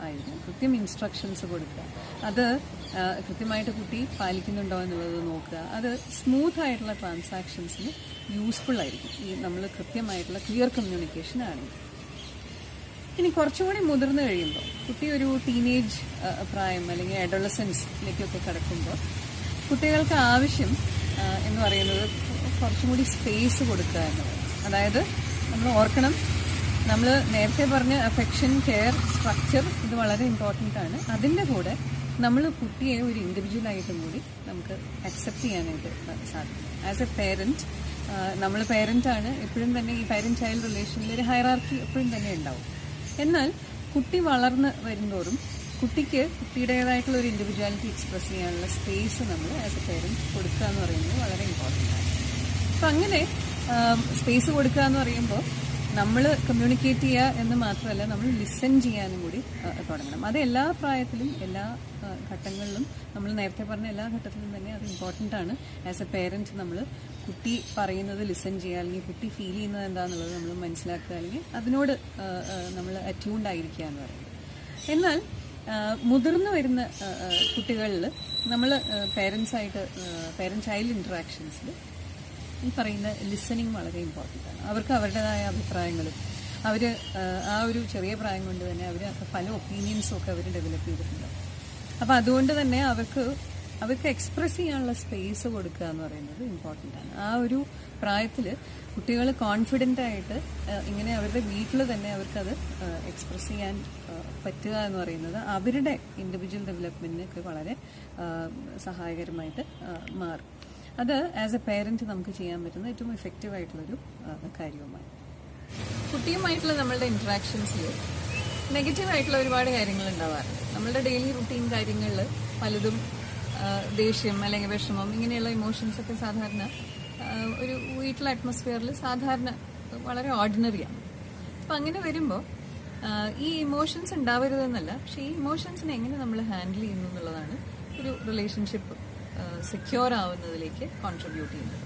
ആയിരിക്കും. കൃത്യം ഇൻസ്ട്രക്ഷൻസ് കൊടുക്കുക, അത് കൃത്യമായിട്ട് കുട്ടി പാലിക്കുന്നുണ്ടോ എന്നുള്ളത് നോക്കുക. അത് സ്മൂത്ത് ആയിട്ടുള്ള ട്രാൻസാക്ഷൻസിന് യൂസ്ഫുൾ ആയിരിക്കും ഈ നമ്മൾ കൃത്യമായിട്ടുള്ള ക്ലിയർ കമ്മ്യൂണിക്കേഷൻ ആണെങ്കിൽ. ഇനി കുറച്ചുകൂടി മുതിർന്നു കഴിയുമ്പോൾ കുട്ടി ഒരു ടീനേജ് പ്രായം അല്ലെങ്കിൽ അഡോളസൻസിലേക്കൊക്കെ കടക്കുമ്പോൾ കുട്ടികൾക്ക് ആവശ്യം എന്ന് പറയുന്നത് കുറച്ചും കൂടി സ്പേസ് കൊടുക്കുക എന്നുള്ളത്. അതായത് നമ്മൾ ഓർക്കണം, നമ്മൾ നേരത്തെ പറഞ്ഞ അഫെക്ഷൻ, കെയർ, സ്ട്രക്ചർ ഇത് വളരെ ഇമ്പോർട്ടൻ്റ് ആണ്. അതിൻ്റെ കൂടെ നമ്മൾ കുട്ടിയെ ഒരു ഇൻഡിവിജ്വലായിട്ടും കൂടി നമുക്ക് അക്സെപ്റ്റ് ചെയ്യാനായിട്ട് സാധിക്കും. ആസ് എ പേരൻറ്റ് നമ്മൾ പേരൻ്റാണ്, എപ്പോഴും തന്നെ ഈ പാരൻറ്റ് ചൈൽഡ് റിലേഷനിൽ ഒരു ഹൈറാർക്കി എപ്പോഴും തന്നെ ഉണ്ടാവും. എന്നാൽ കുട്ടി വളർന്ന് വരുന്തോറും കുട്ടിയുടേതായിട്ടുള്ള ഒരു ഇൻഡിവിജ്വാലിറ്റി എക്സ്പ്രസ് ചെയ്യാനുള്ള സ്പേസ് നമ്മൾ ആസ് എ പേരൻറ്റ് കൊടുക്കുക എന്ന് പറയുന്നത് വളരെ ഇമ്പോർട്ടൻ്റ് ആണ്. അപ്പം അങ്ങനെ സ്പേസ് കൊടുക്കുക എന്ന് പറയുമ്പോൾ നമ്മൾ കമ്മ്യൂണിക്കേറ്റ് ചെയ്യുക എന്ന് മാത്രമല്ല, നമ്മൾ ലിസൺ ചെയ്യാനും കൂടി തുടങ്ങണം. അത് എല്ലാ പ്രായത്തിലും എല്ലാ ഘട്ടങ്ങളിലും നമ്മൾ നേരത്തെ പറഞ്ഞ എല്ലാ ഘട്ടത്തിലും തന്നെ അത് ഇമ്പോർട്ടൻ്റ് ആണ്. ആസ് എ പേരൻറ്റ് നമ്മൾ കുട്ടി പറയുന്നത് ലിസൺ ചെയ്യുക, അല്ലെങ്കിൽ കുട്ടി ഫീൽ ചെയ്യുന്നത് എന്താണെന്നുള്ളത് നമ്മൾ മനസ്സിലാക്കുക, അല്ലെങ്കിൽ അതിനോട് നമ്മൾ അറ്റ്യൂൺഡ് ആയിരിക്കുക എന്ന് പറയുന്നത്. എന്നാൽ മുതിർന്നു വരുന്ന കുട്ടികളിൽ നമ്മൾ പേരൻറ്റ് ചൈൽഡ് ഇൻട്രാക്ഷൻസിൽ ഈ പറയുന്ന ലിസണിങ് വളരെ ഇമ്പോർട്ടൻ്റ് ആണ്. അവർക്ക് അവരുടേതായ അഭിപ്രായങ്ങളും അവർ ആ ഒരു ചെറിയ പ്രായം കൊണ്ട് തന്നെ അവർ പല ഒപ്പീനിയൻസും ഒക്കെ അവർ ഡെവലപ്പ് ചെയ്തിട്ടുണ്ടാവും. അപ്പോൾ അതുകൊണ്ട് തന്നെ അവർക്ക് എക്സ്പ്രസ് ചെയ്യാനുള്ള സ്പേസ് കൊടുക്കുക എന്ന് പറയുന്നത് ഇമ്പോർട്ടൻ്റ് ആണ്. ആ ഒരു പ്രായത്തിൽ കുട്ടികൾ കോൺഫിഡൻ്റ് ആയിട്ട് ഇങ്ങനെ അവരുടെ വീട്ടിൽ തന്നെ അവർക്കത് എക്സ്പ്രസ് ചെയ്യാൻ പറ്റുക എന്ന് പറയുന്നത് അവരുടെ ഇൻഡിവിജ്വൽ ഡെവലപ്മെൻറ്റിനൊക്കെ വളരെ സഹായകരമായിട്ട് മാറും. അത് ആസ് എ പേരൻറ്റ് നമുക്ക് ചെയ്യാൻ പറ്റുന്ന ഏറ്റവും എഫക്റ്റീവ് ആയിട്ടുള്ളൊരു കാര്യവുമാണ്. കുട്ടിയുമായിട്ടുള്ള നമ്മളുടെ ഇൻട്രാക്ഷൻസിൽ നെഗറ്റീവായിട്ടുള്ള ഒരുപാട് കാര്യങ്ങൾ ഉണ്ടാവാറുണ്ട്. നമ്മളുടെ ഡെയിലി റുട്ടീൻ കാര്യങ്ങളിൽ പലതും ദേഷ്യം അല്ലെങ്കിൽ വിഷമം ഇങ്ങനെയുള്ള ഇമോഷൻസൊക്കെ സാധാരണ ഒരു വീട്ടിലെ അറ്റ്മോസ്ഫിയറിൽ സാധാരണ വളരെ ഓർഡിനറിയാണ്. അപ്പം അങ്ങനെ വരുമ്പോൾ ഈ ഇമോഷൻസ് ഉണ്ടാവരുതെന്നല്ല, പക്ഷേ ഈ ഇമോഷൻസിനെ എങ്ങനെ നമ്മൾ ഹാൻഡിൽ ചെയ്യുന്നു എന്നുള്ളതാണ് ഒരു റിലേഷൻഷിപ്പ് സെക്യൂർ ആവുന്നതിലേക്ക് കോൺട്രിബ്യൂട്ട് ചെയ്യുന്നത്.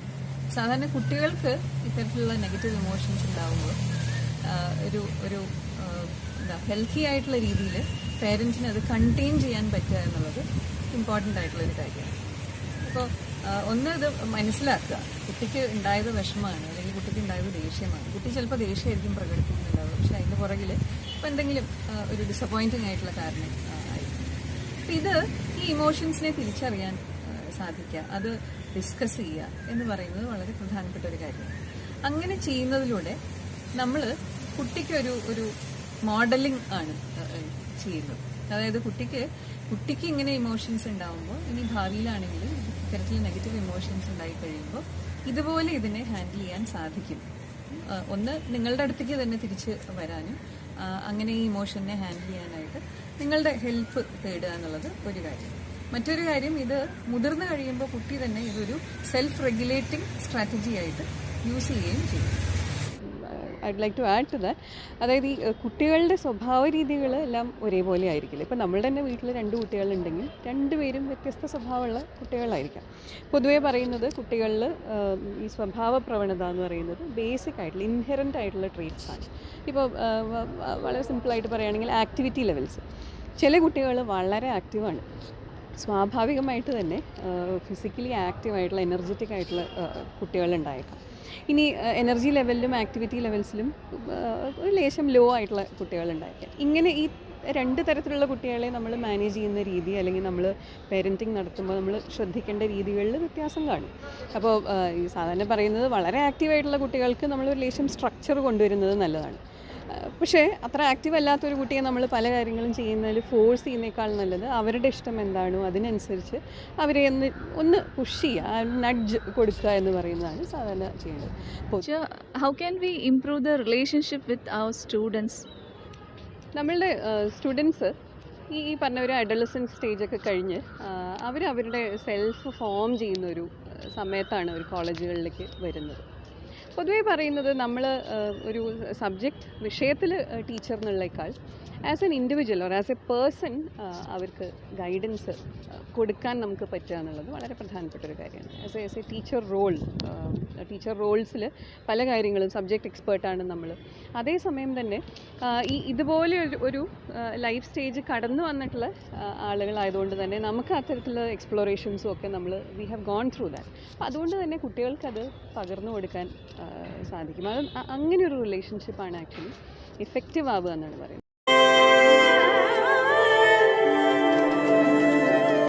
സാധാരണ കുട്ടികൾക്ക് ഇത്തരത്തിലുള്ള നെഗറ്റീവ് ഇമോഷൻസ് ഉണ്ടാകുമ്പോൾ ഒരു ഹെൽത്തി ആയിട്ടുള്ള രീതിയിൽ പേരൻസിന് അത് കണ്ടെയ്ൻ ചെയ്യാൻ പറ്റുക എന്നുള്ളത് ഇമ്പോർട്ടൻ്റ് ആയിട്ടുള്ളൊരു കാര്യമാണ്. ഇപ്പോൾ ഒന്ന് ഇത് മനസ്സിലാക്കുക, കുട്ടിക്ക് ഉണ്ടായത് വിഷമമാണ് അല്ലെങ്കിൽ കുട്ടിക്ക് ഉണ്ടായത് ദേഷ്യമാണ്. കുട്ടി ചിലപ്പോൾ ദേഷ്യമായിരിക്കും പ്രകടിപ്പിക്കുന്നുണ്ടാവുക, പക്ഷെ അതിൻ്റെ പുറകിൽ ഇപ്പോൾ എന്തെങ്കിലും ഒരു ഡിസപ്പോയിൻറ്റിംഗ് ആയിട്ടുള്ള കാരണം ആയിരിക്കും. അപ്പം ഇത് ഈ ഇമോഷൻസിനെ തിരിച്ചറിയാൻ സാധിക്കുക, അത് ഡിസ്കസ് ചെയ്യുക എന്ന് പറയുന്നത് വളരെ പ്രധാനപ്പെട്ട ഒരു കാര്യമാണ്. അങ്ങനെ ചെയ്യുന്നതിലൂടെ നമ്മൾ കുട്ടിക്കൊരു മോഡലിംഗ് ആണ് ചെയ്യുന്നത്. അതായത് കുട്ടിക്ക് ഇങ്ങനെ ഇമോഷൻസ് ഉണ്ടാകുമ്പോൾ ഇനി ഭാവിയിലാണെങ്കിലും ഇത്തരത്തിൽ നെഗറ്റീവ് ഇമോഷൻസ് ഉണ്ടായി കഴിയുമ്പോൾ ഇതുപോലെ ഇതിനെ ഹാൻഡിൽ ചെയ്യാൻ സാധിക്കും. ഒന്ന് നിങ്ങളുടെ അടുത്തേക്ക് തന്നെ തിരിച്ച് വരാനും അങ്ങനെ ഈ ഇമോഷനെ ഹാൻഡിൽ ചെയ്യാനായിട്ട് നിങ്ങളുടെ ഹെൽപ്പ് തേടുക എന്നുള്ളത് ഒരു കാര്യം. മറ്റൊരു കാര്യം, ഇത് മുതിർന്നു കഴിയുമ്പോൾ കുട്ടി തന്നെ ഇതൊരു സെൽഫ് റെഗുലേറ്റിംഗ് സ്ട്രാറ്റജി ആയിട്ട് യൂസ് ചെയ്യുകയും ചെയ്യും. I'd like to add to that. അതായത് ഈ കുട്ടികളുടെ സ്വഭാവ രീതികൾ എല്ലാം ഒരേപോലെ ആയിരിക്കില്ല. ഇപ്പോൾ നമ്മളുടെ തന്നെ വീട്ടിൽ 2 കുട്ടികളുണ്ടെങ്കിൽ 2 പേരും വ്യത്യസ്ത സ്വഭാവമുള്ള കുട്ടികളായിരിക്കാം. പൊതുവേ പറയുന്നത് കുട്ടികളിൽ ഈ സ്വഭാവ പ്രവണത എന്ന് പറയുന്നത് ബേസിക് ആയിട്ടുള്ള ഇൻഹെറൻ്റ് ആയിട്ടുള്ള ട്രീറ്റ്സ് ആണ്. ഇപ്പോൾ വളരെ സിമ്പിളായിട്ട് പറയുകയാണെങ്കിൽ ആക്ടിവിറ്റി ലെവൽസ്. ചില കുട്ടികൾ വളരെ ആക്റ്റീവാണ്, സ്വാഭാവികമായിട്ട് തന്നെ ഫിസിക്കലി ആക്റ്റീവായിട്ടുള്ള എനർജറ്റിക് ആയിട്ടുള്ള കുട്ടികളുണ്ടായേക്കാം. ഇനി എനർജി ലെവലിലും ആക്ടിവിറ്റി ലെവൽസിലും ഒരു ലേശം ലോ ആയിട്ടുള്ള കുട്ടികളുണ്ടായിരിക്കാം. ഇങ്ങനെ ഈ 2 തരത്തിലുള്ള കുട്ടികളെ നമ്മൾ മാനേജ് ചെയ്യുന്ന രീതി അല്ലെങ്കിൽ നമ്മൾ പേരൻറ്റിങ് നടത്തുമ്പോൾ നമ്മൾ ശ്രദ്ധിക്കേണ്ട രീതികളിൽ വ്യത്യാസം കാണും. അപ്പോൾ ഈ സാധാരണ പറയുന്നത് വളരെ ആക്റ്റീവായിട്ടുള്ള കുട്ടികൾക്ക് നമ്മൾ ഒരു ലേശം സ്ട്രക്ചർ കൊണ്ടുവരുന്നത് നല്ലതാണ്. പക്ഷേ അത്ര ആക്റ്റീവ് അല്ലാത്തൊരു കുട്ടിയെ നമ്മൾ പല കാര്യങ്ങളും ചെയ്യുന്നതിൽ ഫോഴ്സ് ചെയ്യുന്നേക്കാൾ നല്ലത് അവരുടെ ഇഷ്ടം എന്താണോ അതിനനുസരിച്ച് അവരെ ഒന്ന് പുഷ് ചെയ്യുക, നഡ്ജ് കൊടുക്കുക എന്ന് പറയുന്നതാണ് സാധാരണ ചെയ്യേണ്ടത്. How can we improve the relationship with our students? നമ്മളുടെ സ്റ്റുഡൻസ് ഈ പറഞ്ഞ ഒരു അഡolescent സ്റ്റേജൊക്കെ കഴിഞ്ഞ് അവരുടെ സെൽഫ് ഫോം ചെയ്യുന്ന ഒരു സമയത്താണ് അവർ കോളേജുകളിലേക്ക് വരുന്നത്. പൊതുവേ പറയുന്നത് നമ്മൾ ഒരു സബ്ജക്റ്റ് വിഷയത്തിൽ ടീച്ചർ എന്നുള്ളേക്കാൾ as an individual or as a person അവർക്ക് ഗൈഡൻസ് കൊടുക്കാൻ നമുക്ക് പറ്റുക എന്നുള്ളത് വളരെ പ്രധാനപ്പെട്ട ഒരു കാര്യമാണ്. ആസ് എ ടീച്ചർ റോൾസിൽ പല കാര്യങ്ങളും സബ്ജക്റ്റ് എക്സ്പേർട്ടാണ് നമ്മൾ. അതേസമയം തന്നെ ഇതുപോലെ ഒരു ലൈഫ് സ്റ്റേജ് കടന്നു വന്നിട്ടുള്ള ആളുകളായതുകൊണ്ട് തന്നെ നമുക്ക് അത്തരത്തിലുള്ള എക്സ്പ്ലോറേഷൻസും ഒക്കെ we have gone through that. അപ്പോൾ അതുകൊണ്ട് തന്നെ കുട്ടികൾക്കത് പകർന്നു കൊടുക്കാൻ സാധിക്കും. അത് അങ്ങനെ ഒരു റിലേഷൻഷിപ്പാണ് ആക്ച്വലി ഇഫക്റ്റീവ് ആവുക എന്നാണ് പറയുന്നത്.